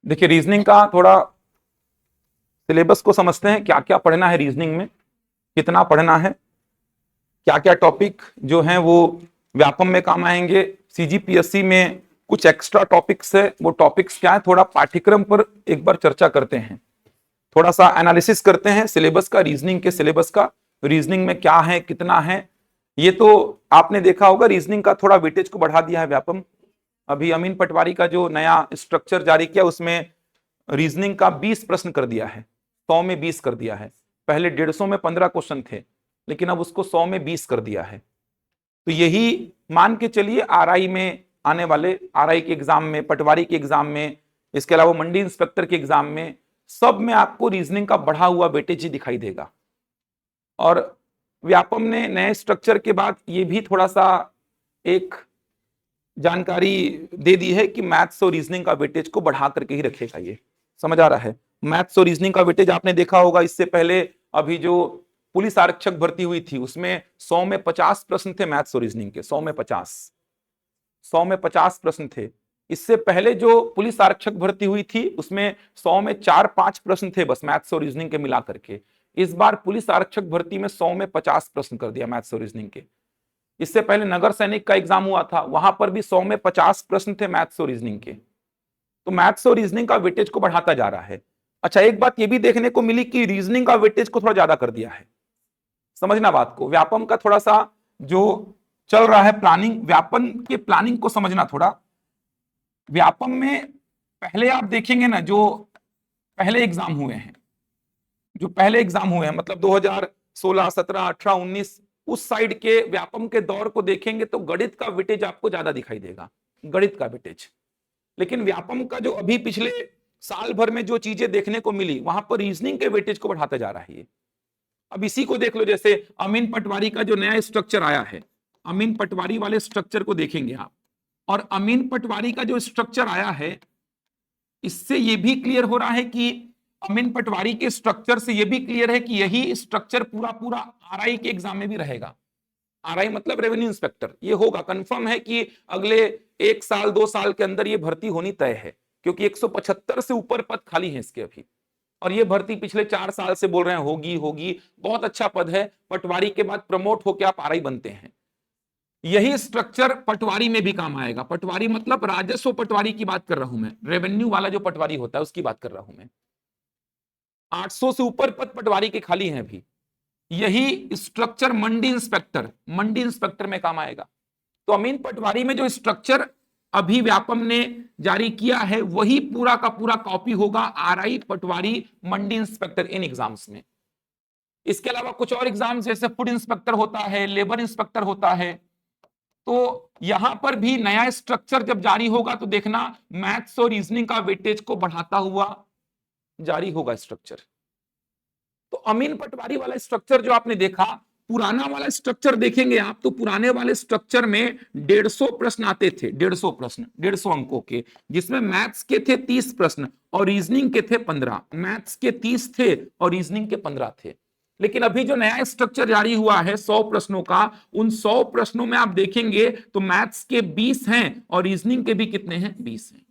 देखिए रीजनिंग का थोड़ा सिलेबस को समझते हैं, क्या क्या पढ़ना है रीजनिंग में, कितना पढ़ना है, क्या क्या टॉपिक जो हैं वो व्यापम में काम आएंगे, सीजीपीएससी में कुछ एक्स्ट्रा टॉपिक्स है, वो टॉपिक्स क्या है, थोड़ा पाठ्यक्रम पर एक बार चर्चा करते हैं, थोड़ा सा एनालिसिस करते हैं सिलेबस का, रीजनिंग के सिलेबस का, रीजनिंग में क्या है कितना है। ये तो आपने देखा होगा रीजनिंग का थोड़ा वेटेज को बढ़ा दिया है व्यापम। अभी अमीन पटवारी का जो नया स्ट्रक्चर जारी किया उसमें रीजनिंग का 20 प्रश्न कर दिया है, 100 में 20 कर दिया है। पहले 150 में 15 क्वेश्चन थे, लेकिन अब उसको 100 में 20 कर दिया है। तो यही मान के चलिए आरआई में आने वाले, आरआई के एग्जाम में, पटवारी के एग्जाम में, इसके अलावा मंडी इंस्पेक्टर के एग्जाम में, सब में आपको रीजनिंग का बढ़ा हुआ वेटेज ही दिखाई देगा। और व्यापम ने नए स्ट्रक्चर के बाद ये भी थोड़ा सा एक जानकारी दे दी है कि मैथ्स और रीजनिंग का वेटेज को बढ़ा करके ही रखेगा। ये समझ आ रहा है? मैथ्स और रीजनिंग का वेटेज आपने देखा होगा, इससे पहले अभी जो पुलिस आरक्षक भर्ती हुई थी उसमें 100 में 50 प्रश्न थे मैथ्स और रीजनिंग के, 100 में 50 प्रश्न थे। इससे पहले जो पुलिस आरक्षक भर्ती हुई थी उसमें 100 में 4-5 प्रश्न थे बस मैथ्स और रीजनिंग के मिला करके। इस बार पुलिस आरक्षक भर्ती में 100 में 50 प्रश्न कर दिया मैथ्स और रीजनिंग के। इससे पहले नगर सैनिक का एग्जाम हुआ था, वहां पर भी 100 में 50 प्रश्न थे मैथ्स और रीजनिंग के। तो मैथ्स और रीजनिंग का वेटेज को बढ़ाता जा रहा है। अच्छा, एक बात यह भी देखने को मिली कि रीजनिंग का वेटेज को थोड़ा ज्यादा कर दिया है। समझना बात को, व्यापम का थोड़ा सा जो चल रहा है प्लानिंग, व्यापम के प्लानिंग को समझना थोड़ा। व्यापम में पहले आप देखेंगे ना, जो पहले एग्जाम हुए हैं, मतलब 2016, 17, 18, 19, उस साइड के व्यापम के दौर को देखेंगे तो गणित का वेटेज आपको ज्यादा दिखाई देगा, गणित का वेटेज। लेकिन व्यापम का जो अभी पिछले साल भर में जो चीजें देखने को मिली, वहां पर रीजनिंग के वेटेज को बढ़ाता जा रहा है। अब इसी को देख लो, जैसे अमीन पटवारी का जो नया स्ट्रक्चर आया है, अमीन पटवारी वाले स्ट्रक्चर को देखेंगे आप, और अमीन पटवारी का जो स्ट्रक्चर आया है, इससे यह भी क्लियर हो रहा है कि अमीन पटवारी के स्ट्रक्चर से यह भी क्लियर है कि यही स्ट्रक्चर पूरा पूरा आरआई के एग्जाम में भी रहेगा। आरआई मतलब रेवेन्यू इंस्पेक्टर, ये होगा, कंफर्म है कि अगले 1 साल 2 साल के अंदर ये भर्ती होनी तय है, क्योंकि 175 से ऊपर पद खाली हैं इसके अभी। और ये भर्ती पिछले 4 साल से बोल रहे हैं होगी होगी, बहुत अच्छा पद है, पटवारी के बाद प्रमोट होकर आप आरआई बनते हैं। यही स्ट्रक्चर पटवारी में भी काम आएगा। पटवारी मतलब राजस्व पटवारी की बात कर रहा हूं मैं, रेवेन्यू वाला जो पटवारी होता है उसकी बात कर रहा हूं मैं। 800 से ऊपर पद पटवारी के खाली हैं अभी। यही स्ट्रक्चर मंडी इंस्पेक्टर में काम आएगा। तो अमीन पटवारी में जो स्ट्रक्चर अभी व्यापम ने जारी किया है, वही पूरा का पूरा कॉपी होगा आरआई, पटवारी, मंडी इंस्पेक्टर इन एग्जाम्स में। इसके अलावा कुछ और एग्जाम्स जैसे फूड इंस्पेक्टर होता है, लेबर इंस्पेक्टर होता है। तो यहां पर भी नया स्ट्रक्चर जब जारी होगा तो देखना मैथ्स और रीजनिंग का वेटेज को बढ़ाता हुआ जारी होगा स्ट्रक्चर। तो अमीन पटवारी वाला स्ट्रक्चर जो आपने देखा, पुराना वाला स्ट्रक्चर देखेंगे आप तो पुराने वाले स्ट्रक्चर में 150 प्रश्न आते थे, 150 प्रश्न 150 अंकों के, जिसमें मैथ्स के थे 30 प्रश्न और रीजनिंग के थे 15। मैथ्स के 30 थे और रीजनिंग के 15 थे। लेकिन अभी जो नया स्ट्रक्चर जारी हुआ है 100 प्रश्नों का, उन 100 प्रश्नों में आप देखेंगे तो मैथ्स के 20 हैं और रीजनिंग के भी कितने हैं, 20 हैं।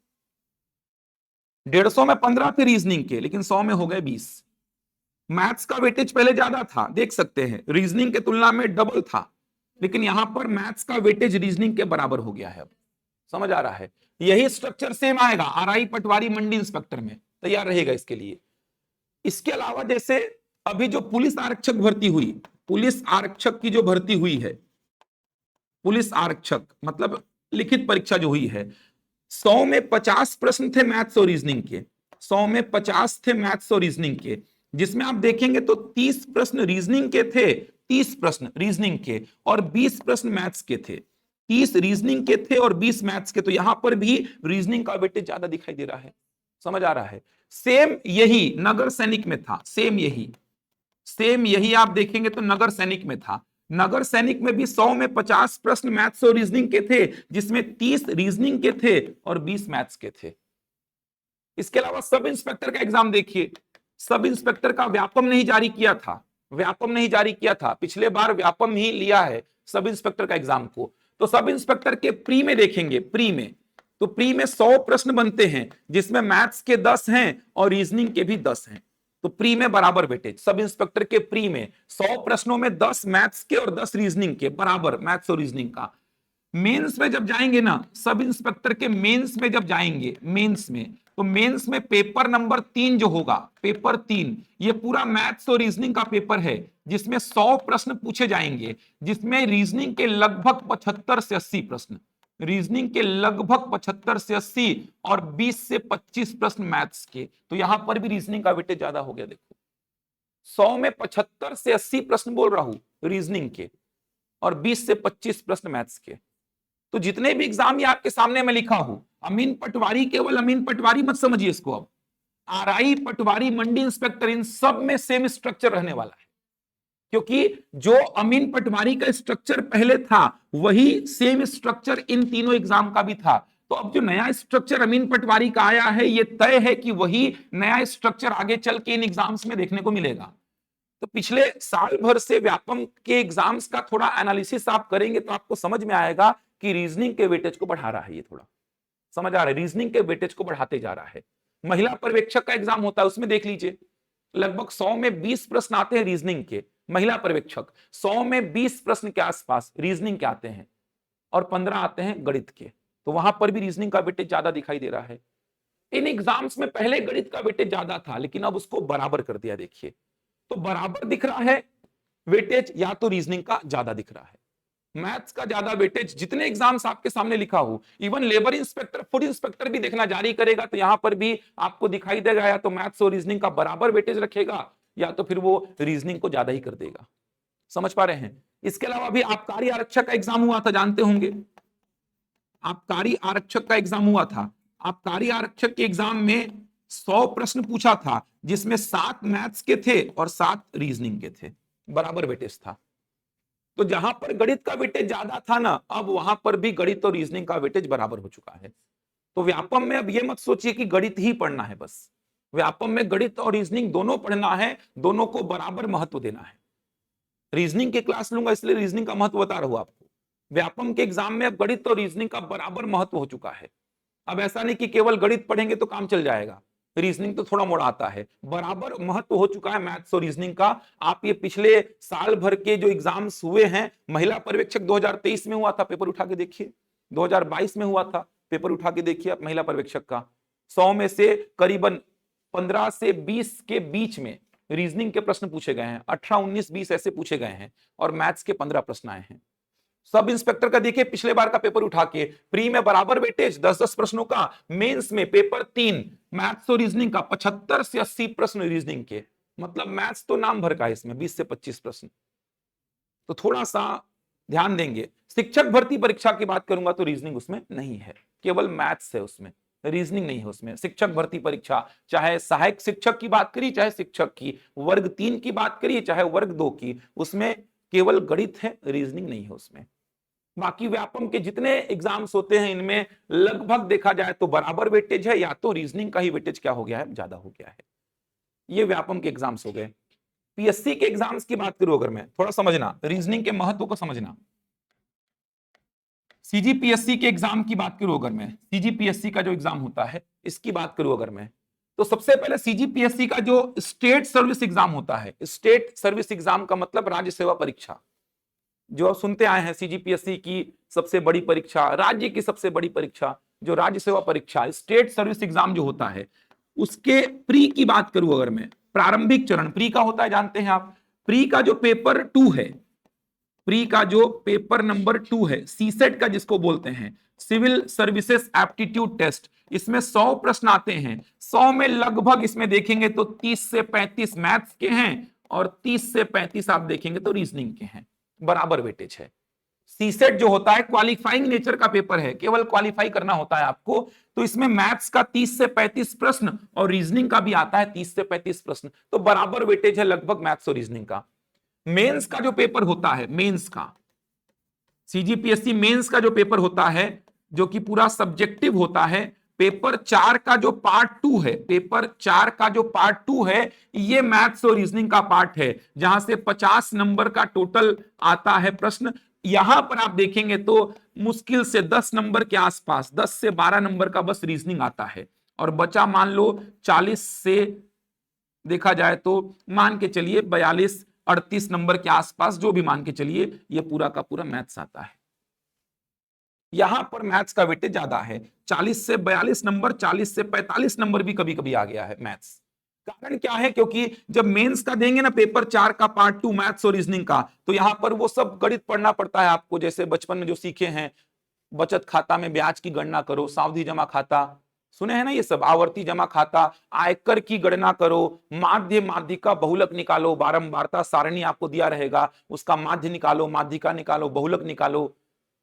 150 में 15 थे रीजनिंग के, लेकिन 100 में हो गए 20। मैथ्स का वेटेज पहले ज्यादा था, देख सकते हैं, रीजनिंग के तुलना में डबल था, लेकिन यहां पर मैथ्स का वेटेज रीजनिंग के बराबर हो गया है। अब समझ आ रहा है? यही स्ट्रक्चर सेम आएगा आरआई, पटवारी, मंडी इंस्पेक्टर में, तैयार रहेगा इसके लिए। इसके अलावा जैसे अभी जो पुलिस आरक्षक भर्ती हुई, पुलिस आरक्षक की जो भर्ती हुई है, पुलिस आरक्षक मतलब लिखित परीक्षा जो हुई है, 100 में 50 प्रश्न थे मैथ्स और रीजनिंग के, 100 में 50 थे मैथ्स और रीजनिंग के, जिसमें आप देखेंगे तो 30 प्रश्न रीजनिंग के थे, 30 प्रश्न रीजनिंग के और 20 प्रश्न मैथ्स के थे। 30 रीजनिंग के थे और 20 मैथ्स के, तो यहां पर भी रीजनिंग का वेटेज ज्यादा दिखाई दे रहा है। समझ आ रहा है? सेम यही नगर सैनिक में था, सेम यही आप देखेंगे तो नगर सैनिक में था। नगर सैनिक में भी 100 में 50 प्रश्न मैथ्स और रीजनिंग के थे, जिसमें 30 रीजनिंग के थे और 20 मैथ्स के थे। इसके अलावा सब इंस्पेक्टर का एग्जाम देखिए, सब इंस्पेक्टर का व्यापम नहीं जारी किया था, पिछले बार व्यापम ही लिया है सब इंस्पेक्टर का एग्जाम को। तो सब इंस्पेक्टर के प्री में देखेंगे, प्री में तो प्री में 100 प्रश्न बनते हैं जिसमें मैथ्स के 10 हैं और रीजनिंग के भी 10 हैं। तो प्री में बराबर वेटेज, सब इंस्पेक्टर के प्री में 100 प्रश्नों में 10 मैथ्स के और 10 रीजनिंग के, बराबर मैथ्स और रीजनिंग का। मेंस में जब जाएंगे ना, सब इंस्पेक्टर के मेंस में जब जाएंगे, मेंस में, तो मेंस में पेपर नंबर 3 जो होगा, पेपर 3, ये पूरा मैथ्स और रीजनिंग का पेपर है जिसमें 100 प्रश्न पूछे जाएंगे, जिसमें रीजनिंग के लगभग 75 से 80 प्रश्न, रीजनिंग के लगभग 75 से 80 और 20 से 25 प्रश्न मैथ्स के। तो यहां पर भी रीजनिंग का वेटेज ज्यादा हो गया। देखो 100 में 75 से 80 प्रश्न बोल रहा हूं रीजनिंग के और 20 से 25 प्रश्न मैथ्स के। तो जितने भी एग्जाम ये आपके सामने मैं लिखा हूं, अमीन पटवारी, केवल अमीन पटवारी मत समझिए इसको, अब आरआई, पटवारी, मंडी इंस्पेक्टर, इन सब में सेम स्ट्रक्चर रहने वाला है, क्योंकि जो अमीन पटवारी का स्ट्रक्चर पहले था वही सेम स्ट्रक्चर इन तीनों एग्जाम का भी था। तो अब जो नया स्ट्रक्चर अमीन पटवारी का आया है, ये तय है कि वही नया स्ट्रक्चर आगे चल के इन एग्जाम्स में देखने को मिलेगा। तो पिछले साल भर से व्यापम के एग्जाम्स का थोड़ा एनालिसिस आप करेंगे तो आपको समझ में आएगा कि रीजनिंग के वेटेज को बढ़ा रहा है, ये थोड़ा समझ आ रहा है, रीजनिंग के वेटेज को बढ़ाते जा रहा है। महिला पर्यवेक्षक का एग्जाम होता है, उसमें देख लीजिए लगभग 100 में 20 प्रश्न आते हैं रीजनिंग के, महिला पर्यवेक्षक 100 में 20 प्रश्न के आसपास रीजनिंग के आते हैं और 15 आते हैं गणित के। तो वहां पर भी रीजनिंग का वेटेज ज्यादा दिखाई दे रहा है। इन एग्जाम्स में पहले गणित का वेटेज ज्यादा था, लेकिन अब उसको बराबर कर दिया। देखिए तो बराबर दिख रहा है वेटेज, या तो रीजनिंग का ज्यादा दिख रहा है, मैथ्स का ज्यादा वेटेज। जितने एग्जाम्स आपके सामने लिखा हो, even labour inspector, food inspector भी देखना जारी करेगा तो यहां पर भी आपको दिखाई देगा या तो मैथ्स और रीजनिंग का बराबर वेटेज रखेगा या तो फिर वो रीजनिंग को ज्यादा ही कर देगा। समझ पा रहे हैं? इसके अलावा भी आबकारी आरक्षक का एग्जाम हुआ था, जानते होंगे, आबकारी आरक्षक का एग्जाम हुआ था। आबकारी आरक्षक के एग्जाम में 100 प्रश्न पूछा था जिसमें 7 मैथ्स के थे और 7 रीजनिंग के थे, बराबर वेटेज था। तो जहां पर गणित का वेटेज ज्यादा था ना, अब वहां पर भी गणित और रीजनिंग का वेटेज बराबर हो चुका है। तो व्यापम में अब ये मत सोचिए कि गणित ही पढ़ना है बस, व्यापम में गणित और रीजनिंग दोनों पढ़ना है, दोनों को बराबर महत्व देना है। रीजनिंग की क्लास लूंगा इसलिए रीजनिंग का महत्व बता रहा हूं आपको। व्यापम के एग्जाम में अब गणित और रीजनिंग का बराबर महत्व हो चुका है। अब ऐसा नहीं कि केवल गणित पढ़ेंगे तो काम चल जाएगा, रीजनिंग तो थोड़ा मोड़ा आता है, बराबर महत्व हो चुका है मैथ्स और रीजनिंग का। आप ये पिछले साल भर के जो एग्जाम्स हुए हैं, महिला पर्यवेक्षक 2023 में हुआ था, पेपर उठा के देखिए, 2022 में हुआ था, पेपर उठा के देखिए आप महिला पर्यवेक्षक का, 100 में से करीबन 15 से 20 के बीच में रीजनिंग के प्रश्न पूछे गए हैं, 18, 19, 20 ऐसे पूछे गए हैं और मैथ्स के 15 प्रश्न आए हैं। सब इंस्पेक्टर का देखिए पिछले बार का पेपर उठा के, प्री में बराबर वेटेज 10-10 प्रश्नों का, मेंस में पेपर 3 मैथ्स और रीजनिंग का 75 से 80 प्रश्न रीजनिंग के, मतलब मैथ्स तो नाम भर का है इसमें, 20 से 25 प्रश्न। तो थोड़ा सा ध्यान देंगे। शिक्षक भर्ती परीक्षा की बात करूंगा तो रीजनिंग उसमें नहीं है, केवल मैथ्स है उसमें, रीजनिंग नहीं है उसमें। शिक्षक भर्ती परीक्षा, चाहे सहायक शिक्षक की बात करिए, चाहे शिक्षक की वर्ग 3 की बात करिए, चाहे वर्ग 2 की, उसमें केवल गणित है, रीजनिंग नहीं है उसमें। बाकी व्यापम के जितने एग्जाम्स होते हैं इनमें लगभग देखा जाए तो बराबर वेटेज है, या तो रीजनिंग का ही वेटेज क्या हो गया है, ज्यादा हो गया है। ये व्यापम के एग्जाम्स हो गए। पीएससी के एग्जाम्स की बात करूं अगर मैं, थोड़ा समझना रीजनिंग के महत्व को समझना। सीजीपीएससी के एग्जाम की बात करूं अगर मैं, सीजीपीएससी का जो एग्जाम होता है इसकी बात करूं अगर मैं, तो सबसे पहले सीजीपीएससी का जो स्टेट सर्विस एग्जाम होता है, स्टेट सर्विस एग्जाम का मतलब राज्य सेवा परीक्षा, जो आप सुनते आए हैं सीजीपीएससी की सबसे बड़ी परीक्षा, राज्य की सबसे बड़ी परीक्षा, जो राज्य सेवा परीक्षा स्टेट सर्विस एग्जाम जो होता है, उसके प्री की बात करूं अगर मैं, प्रारंभिक चरण प्री का होता है, जानते हैं आप। प्री का जो पेपर 2 है, प्री का जो पेपर नंबर 2 है, सीसेट का जिसको बोलते हैं, सिविल सर्विसेज एप्टीट्यूड टेस्ट, इसमें 100 प्रश्न आते हैं। 100 में लगभग इसमें देखेंगे तो 30 से 35 मैथ्स के हैं और 30 से 35 आप देखेंगे तो रीजनिंग के हैं, बराबर वेटेज है। सीसेट जो होता है क्वालिफाइंग नेचर का पेपर है, केवल क्वालिफाई करना होता है आपको, तो इसमें मैथ्स का 30 से 35 प्रश्न और रीजनिंग का भी आता है 30 से 35 प्रश्न, तो बराबर वेटेज है लगभग मैथ्स और रीजनिंग का। मेंस का जो पेपर होता है, मेंस का, सीजीपीएससी मेंस का जो पेपर होता है, जो कि पूरा सब्जेक्टिव होता है, पेपर 4 का जो पार्ट 2 है, पेपर 4 का जो पार्ट 2 है, ये मैथ्स और रीजनिंग का पार्ट है, जहां से 50 नंबर का टोटल आता है प्रश्न। यहां पर आप देखेंगे तो मुश्किल से 10 नंबर के आसपास, 10 से 12 नंबर का बस रीजनिंग आता है, और बचा मान लो 40 से, देखा जाए तो मान के चलिए 42 38 नंबर के आसपास, जो भी मान के चलिए, ये पूरा का पूरा मैथ्स आता है। यहां पर मैथ्स का वेटेज ज्यादा है, 40 से 42 नंबर, 40 से 45 नंबर भी कभी कभी आ गया है मैथ्स। कारण क्या है, क्योंकि जब मेंस का देंगे ना पेपर 4 का पार्ट 2 मैथ्स और रीजनिंग का, तो यहां पर वो सब गणित पढ़ना पड़ता है आपको, जैसे बचपन में जो सीखे हैं, बचत खाता में ब्याज की गणना करो, सावधि जमा खाता सुने हैं ना, ये सब आवर्ती जमा खाता, आयकर की गणना करो, माध्य माध्यिका बहुलक निकालो, बारंबारता सारणी आपको दिया रहेगा, उसका माध्य निकालो, माध्यिका निकालो, बहुलक निकालो,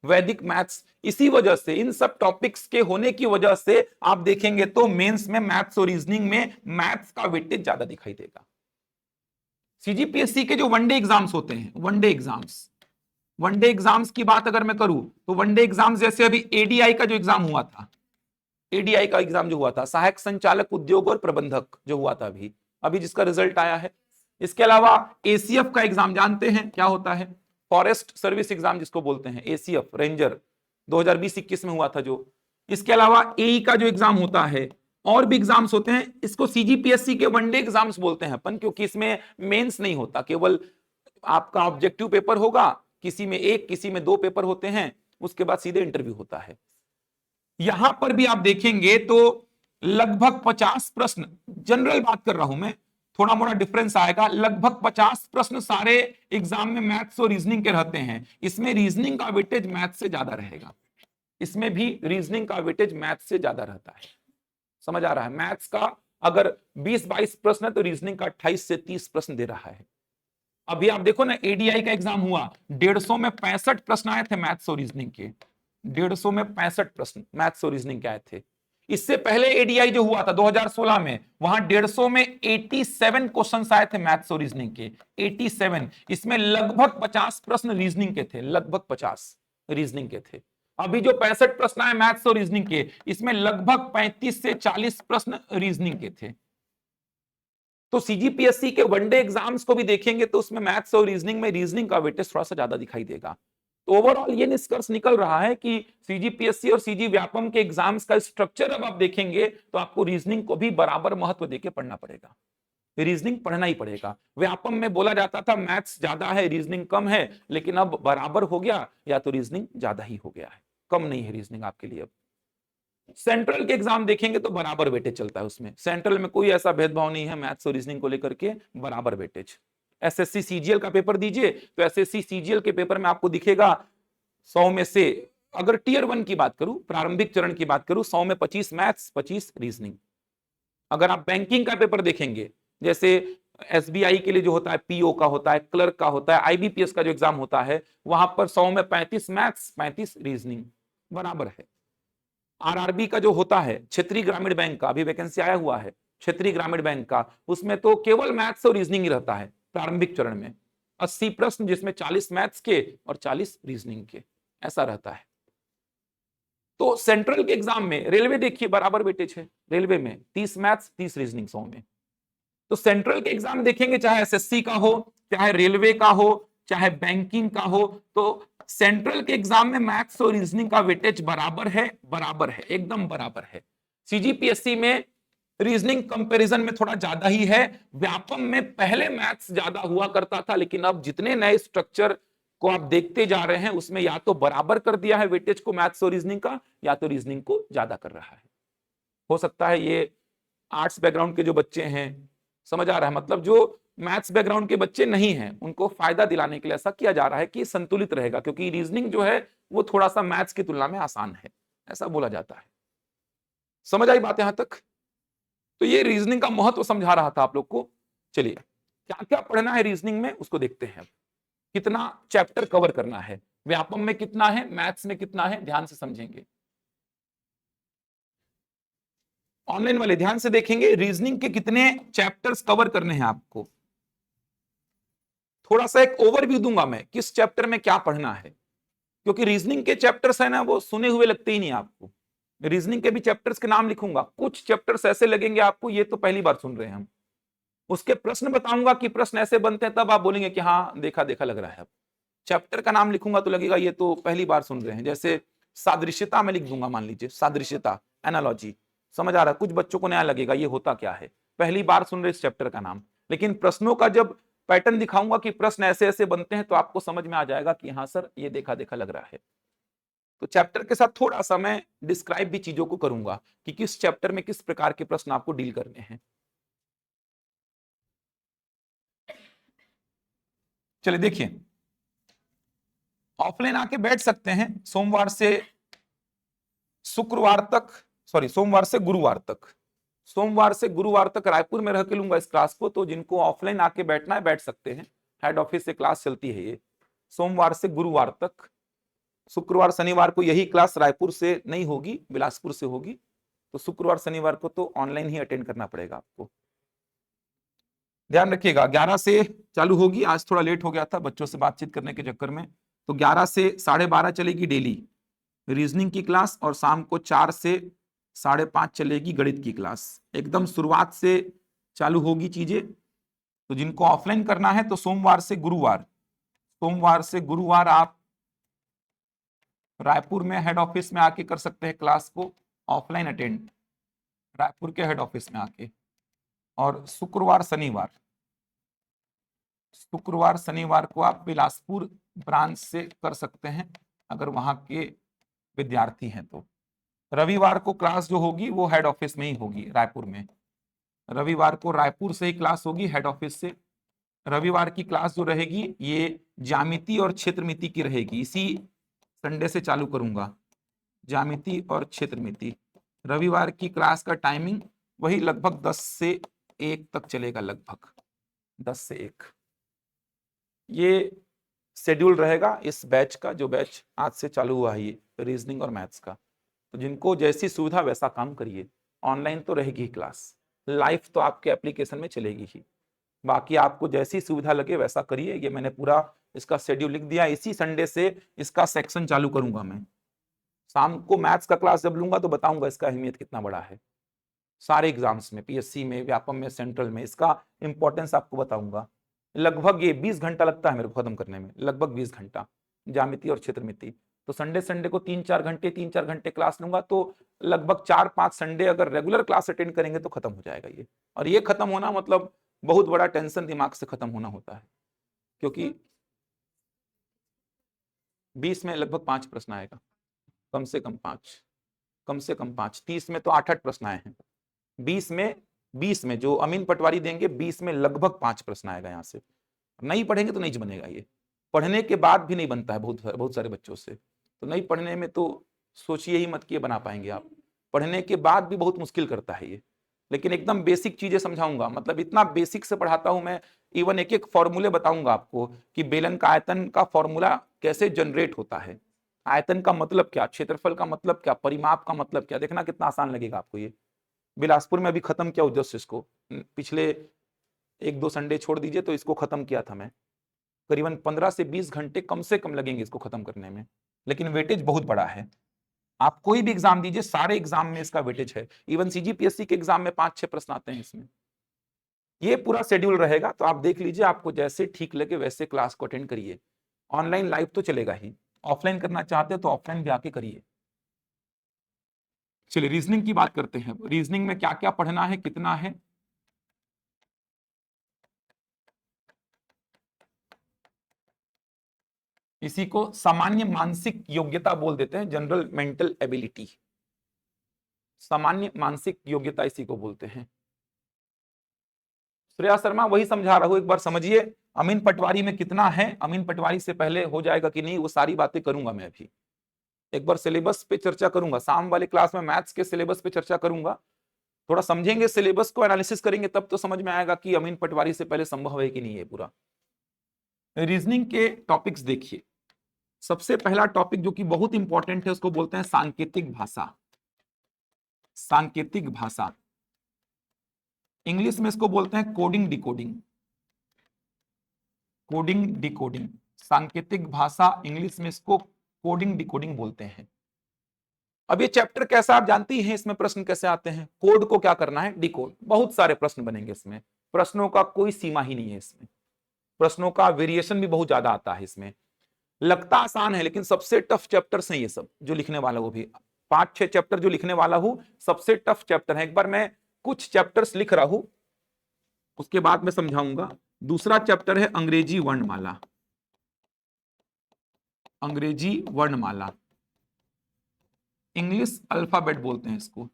वैदिक मैथ्स। इसी वजह से, इन सब टॉपिक्स के होने की वजह से आप देखेंगे तो मेंस में मैथ्स और रीजनिंग में मैथ्स का वेटेज ज्यादा दिखाई देगा। सीजीपीएससी के जो वनडे एग्जाम्स होते हैं, वनडे एग्जाम्स की बात अगर मैं करूं तो वनडे एग्जाम्स जैसे अभी एडीआई का जो एग्जाम हुआ था, एडीआई का एग्जाम जो हुआ था, सहायक संचालक उद्योग और प्रबंधक जो हुआ था अभी अभी जिसका रिजल्ट आया है। इसके अलावा एसीएफ का एग्जाम जानते हैं क्या होता है, फॉरेस्ट सर्विस एग्जाम जिसको बोलते हैं, एसीएफ रेंजर 2020-21 में हुआ था जो। इसके अलावा एई का जो एग्जाम होता है, और भी एग्जाम्स होते हैं, इसको सीजीपीएससी के वनडे एग्जाम्स बोलते हैं अपन, क्योंकि इसमें मेंस नहीं होता, केवल आपका ऑब्जेक्टिव पेपर होगा, किसी में एक, किसी में दो पेपर होते हैं, उसके बाद सीधे इंटरव्यू होता है। यहां पर भी आप देखेंगे तो लगभग 50 प्रश्न, जनरल बात कर रहा हूं मैं, थोड़ा मोड़ा डिफरेंस आएगा, लगभग 50 प्रश्न सारे एग्जाम में मैथ्स और रीजनिंग के रहते हैं। इसमें रीजनिंग का वेटेज मैथ्स से ज्यादा रहेगा, इसमें भी रीजनिंग का वेटेज मैथ्स से ज्यादा रहता है। समझ आ रहा है, मैथ्स का अगर 20-22 प्रश्न है तो रीजनिंग का 28 से 30 प्रश्न दे रहा है। अभी आप देखो ना, एडीआई का एग्जाम हुआ, 150 में 65 प्रश्न आए थे मैथ्स और रीजनिंग के, 150 में 65 प्रश्न मैथ्स और रीजनिंग के आए थे। इससे पहले एडीआई जो हुआ था 2016 में, वहां 150 में 87 क्वेश्चंस आए थे मैथ्स और रीजनिंग के, 87। इसमें लगभग 50 प्रश्न रीजनिंग के थे, लगभग 50 रीजनिंग के थे। अभी जो 65 प्रश्न आए मैथ्स और रीजनिंग के, इसमें लगभग 35 से 40 प्रश्न रीजनिंग के थे। तो सीजीपीएससी के वनडे एग्जाम्स को भी देखेंगे तो उसमें मैथ्स और रीजनिंग में रीजनिंग का वेटेज थोड़ा सा ज्यादा दिखाई देगा। तो ओवरऑल ये निष्कर्ष निकल रहा है कि सीजीपीएससी और सीजी व्यापम के एग्जाम्स का स्ट्रक्चर अब आप देखेंगे तो आपको रीजनिंग को भी बराबर महत्व देके पढ़ना पड़ेगा, रीजनिंग पढ़ना ही पड़ेगा। व्यापम में बोला जाता था मैथ्स ज्यादा है रीजनिंग कम है, लेकिन अब बराबर हो गया, या तो रीजनिंग ज्यादा ही हो गया है, कम नहीं है रीजनिंग आपके लिए अब। सेंट्रल के एग्जाम देखेंगे तो बराबर वेटेज चलता है उसमें, सेंट्रल में कोई ऐसा भेदभाव नहीं है, मैथ्स और रीजनिंग को लेकर के बराबर वेटेज। एसएससी सीजीएल का पेपर दीजिए तो एसएससी सीजीएल के पेपर में आपको दिखेगा 100 में से, अगर टीयर 1 की बात करूं, प्रारंभिक चरण की बात करूं, 100 में 25 मैथ्स 25 रीजनिंग। अगर आप बैंकिंग का पेपर देखेंगे, जैसे एसबीआई के लिए जो होता है, पीओ का होता है, क्लर्क का होता है, आईबीपीएस का जो एग्जाम होता है, वहां पर 100 में 35 मैथ्स 35 रीजनिंग बराबर है। आरआरबी का जो होता है, क्षेत्रीय ग्रामीण बैंक का, अभी वैकेंसी आया हुआ है क्षेत्रीय ग्रामीण बैंक का, उसमें तो केवल मैथ्स और रीजनिंग ही रहता है प्रारंभिक चरण में, 80 प्रश्न जिसमें 40 मैथ्स के और 40 रीजनिंग के, ऐसा रहता है। तो सेंट्रल के एग्जाम में, रेलवे देखिए बराबर वेटेज है, रेलवे में 30 मैथ्स 30 रीजनिंग 100 में। तो सेंट्रल के एग्जाम देखेंगे, चाहे एसएससी का हो, चाहे रेलवे का हो, चाहे बैंकिंग का हो, तो सेंट्रल के एग्जाम में मैथ्स और रीजनिंग का वेटेज बराबर है, बराबर है, एकदम बराबर है। सीजीपीएससी में रीजनिंग कंपैरिजन में थोड़ा ज्यादा ही है, व्यापम में पहले मैथ्स ज्यादा हुआ करता था, लेकिन अब जितने नए स्ट्रक्चर को आप देखते जा रहे हैं उसमें या तो बराबर कर दिया है वेटेज को मैथ्स और रीजनिंग का, या तो रीजनिंग को ज्यादा कर रहा है। हो सकता है ये आर्ट्स बैकग्राउंड के जो बच्चे हैं, समझ आ रहा है, मतलब जो मैथ्स बैकग्राउंड के बच्चे नहीं हैं उनको फायदा दिलाने के लिए ऐसा किया जा रहा है कि संतुलित रहेगा, क्योंकि रीजनिंग जो है वो थोड़ा सा मैथ्स की तुलना में आसान है, ऐसा बोला जाता है। समझ आई बात यहां तक? तो ये रीजनिंग का महत्व समझा रहा था आप लोग को। चलिए, क्या क्या पढ़ना है रीजनिंग में उसको देखते हैं। कितना चैप्टर कवर करना है, व्यापम में कितना है, मैथ्स में कितना है, ध्यान से समझेंगे। ऑनलाइन वाले ध्यान से देखेंगे, रीजनिंग के कितने चैप्टर्स कवर करने हैं आपको। थोड़ा सा एक ओवरव्यू दूंगा मैं, किस चैप्टर में क्या पढ़ना है, क्योंकि रीजनिंग के चैप्टर्स है ना, वो सुने हुए लगते ही नहीं आपको। रीजनिंग के भी चैप्टर्स के नाम लिखूंगा, कुछ चैप्टर्स ऐसे लगेंगे आपको ये तो पहली बार सुन रहे हैं हम, उसके प्रश्न बताऊंगा कि प्रश्न ऐसे बनते हैं, तब आप बोलेंगे कि हाँ देखा देखा लग रहा है। चैप्टर का नाम लिखूंगा तो लगेगा ये तो पहली बार सुन रहे हैं। जैसे सादृश्यता में लिख दूंगा, मान लीजिए सादृश्यता, एनालॉजी, समझ आ रहा है? कुछ बच्चों को नया लगेगा ये होता क्या है, पहली बार सुन रहे इस चैप्टर का नाम। लेकिन प्रश्नों का जब पैटर्न दिखाऊंगा कि प्रश्न ऐसे ऐसे बनते हैं, तो आपको समझ में आ जाएगा कि हाँ सर ये देखा देखा लग रहा है। तो चैप्टर के साथ थोड़ा सा मैं डिस्क्राइब भी चीजों को करूंगा कि किस चैप्टर में किस प्रकार के प्रश्न आपको डील करने हैं। चलिए देखिए, ऑफलाइन आके बैठ सकते हैं सोमवार से शुक्रवार तक, सॉरी सोमवार से गुरुवार तक, सोमवार से गुरुवार तक रायपुर में रह के लूंगा इस क्लास को। तो जिनको ऑफलाइन आके बैठना है बैठ सकते हैं, हेड ऑफिस से क्लास चलती है ये सोमवार से गुरुवार तक। शुक्रवार शनिवार को यही क्लास रायपुर से नहीं होगी, बिलासपुर से होगी। तो शुक्रवार शनिवार को तो ऑनलाइन ही अटेंड करना पड़ेगा आपको, ध्यान रखिएगा। 11 से चालू होगी, आज थोड़ा लेट हो गया था बच्चों से बातचीत करने के चक्कर में। तो 11 से 12:30 चलेगी डेली रीजनिंग की क्लास, और शाम को 4 से 5:30 चलेगी गणित की क्लास। एकदम शुरुआत से चालू होगी चीजें। तो जिनको ऑफलाइन करना है तो सोमवार से गुरुवार आप रायपुर में हेड ऑफिस में आके कर सकते हैं क्लास को ऑफलाइन अटेंड, रायपुर के हेड ऑफिस में आके। और शुक्रवार शनिवार को आप बिलासपुर ब्रांच से कर सकते हैं अगर वहां के विद्यार्थी हैं तो। रविवार को क्लास जो होगी वो हेड ऑफिस में ही होगी रायपुर में। रविवार को रायपुर से ही क्लास होगी हेड ऑफिस से। रविवार की क्लास जो रहेगी ये ज्यामिति और क्षेत्रमिति की रहेगी, इसी संडे से चालू करूंगा, ज्यामिति और क्षेत्रमिति। रविवार की क्लास का टाइमिंग वही लगभग 10 से 1 तक चलेगा, लगभग 10 से 1 ये शेड्यूल रहेगा इस बैच का, जो बैच आज से चालू हुआ है ये रीजनिंग और मैथ्स का। तो जिनको जैसी सुविधा वैसा काम करिए, ऑनलाइन तो रहेगी क्लास, लाइव तो आपके एप्लीकेशन में चलेगी ही। बाकी आपको जैसी सुविधा लगे वैसा करिए। ये मैंने पूरा इसका शेड्यूल लिख दिया, इसी संडे से इसका सेक्शन चालू करूंगा मैं। शाम को मैथ्स का क्लास जब लूंगा तो बताऊंगा इसका अहमियत कितना बड़ा है सारे एग्जाम्स में, पीएससी में, व्यापम में, सेंट्रल में, इसका इंपॉर्टेंस आपको बताऊंगा। लगभग ये 20 घंटा लगता है मेरे को खत्म करने में, लगभग 20 घंटा ज्यामिति और क्षेत्रमिति। तो संडे को 3-4 घंटे क्लास लूंगा, तो लगभग 4-5 संडे अगर रेगुलर क्लास अटेंड करेंगे तो खत्म हो जाएगा ये। और ये खत्म होना मतलब बहुत बड़ा टेंशन दिमाग से खत्म होना होता है, क्योंकि 20 में लगभग 5 प्रश्न आएगा, कम से कम 5, 30 में तो 8-8 प्रश्न आए हैं। 20 में जो अमीन पटवारी देंगे 20 में लगभग 5 प्रश्न आएगा। यहाँ से नहीं पढ़ेंगे तो नहीं बनेगा ये, पढ़ने के बाद भी नहीं बनता है बहुत सारे बच्चों से। तो नहीं पढ़ने में तो सोचिए ही मत कि बना पाएंगे आप, पढ़ने के बाद भी बहुत मुश्किल करता है ये। लेकिन एकदम बेसिक चीजें समझाऊंगा, मतलब इतना बेसिक से पढ़ाता हूं मैं, इवन एक एक फॉर्मूले बताऊंगा आपको कि बेलन का आयतन का फॉर्मूला कैसे जनरेट होता है, आयतन का मतलब क्या, क्षेत्रफल का मतलब क्या, परिमाप का मतलब क्या। देखना कितना आसान लगेगा आपको ये। बिलासपुर में अभी खत्म किया उद्देश्य इसको, पिछले 1-2 संडे छोड़ दीजिए तो इसको खत्म किया था मैं। करीबन 15 से 20 घंटे कम से कम लगेंगे इसको खत्म करने में, लेकिन वेटेज बहुत बड़ा है। आप कोई भी एग्जाम दीजिए, सारे एग्जाम में इसका वेटेज है। इवन सीजीपीएससी के एग्जाम में 5-6 प्रश्न आते हैं इसमें। ये पूरा शेड्यूल रहेगा, तो आप देख लीजिए, आपको जैसे ठीक लगे वैसे क्लास को अटेंड करिए। ऑनलाइन लाइव तो चलेगा ही, ऑफलाइन करना चाहते हो तो ऑफलाइन भी आके करिए। चलिए रीजनिंग की बात करते हैं। रीजनिंग में क्या क्या पढ़ना है, कितना है। इसी को सामान्य मानसिक योग्यता बोल देते हैं, जनरल मेंटल एबिलिटी। सामान्य मानसिक योग्यता इसी को बोलते हैं। श्रेया शर्मा वही समझा रहा हूं, एक बार समझिए। अमीन पटवारी में कितना है, अमीन पटवारी से पहले हो जाएगा कि नहीं, वो सारी बातें करूंगा मैं अभी। एक बार सिलेबस पे चर्चा करूंगा, शाम वाले क्लास में मैथ्स के सिलेबस पे चर्चा करूंगा। थोड़ा समझेंगे सिलेबस को, एनालिसिस करेंगे, तब तो समझ में आएगा कि अमीन पटवारी से पहले संभव है कि नहीं है पूरा। रीजनिंग के टॉपिक्स देखिए। सबसे पहला टॉपिक जो कि बहुत इंपॉर्टेंट है उसको बोलते हैं सांकेतिक भाषा। सांकेतिक भाषा इंग्लिश में इसको बोलते हैं कोडिंग डिकोडिंग। कोडिंग डिकोडिंग, सांकेतिक भाषा इंग्लिश में इसको कोडिंग डिकोडिंग बोलते हैं। अब ये चैप्टर कैसा आप जानती हैं, इसमें प्रश्न कैसे आते हैं, कोड को क्या करना है, डिकोड। बहुत सारे प्रश्न बनेंगे इसमें, प्रश्नों का कोई सीमा ही नहीं है इसमें, प्रश्नों का वेरिएशन भी बहुत ज्यादा आता है इसमें। लगता आसान है लेकिन सबसे टफ चैप्टर्स हैं ये सब जो लिखने वाला हूं भी। 5-6 चैप्टर जो लिखने वाला हूं सबसे टफ चैप्टर है। एक बार मैं कुछ चैप्टर्स लिख रहा हूं उसके बाद मैं समझाऊंगा। दूसरा चैप्टर है अंग्रेजी वर्णमाला। अंग्रेजी वर्णमाला, इंग्लिश अल्फाबेट बोलते हैं इसको,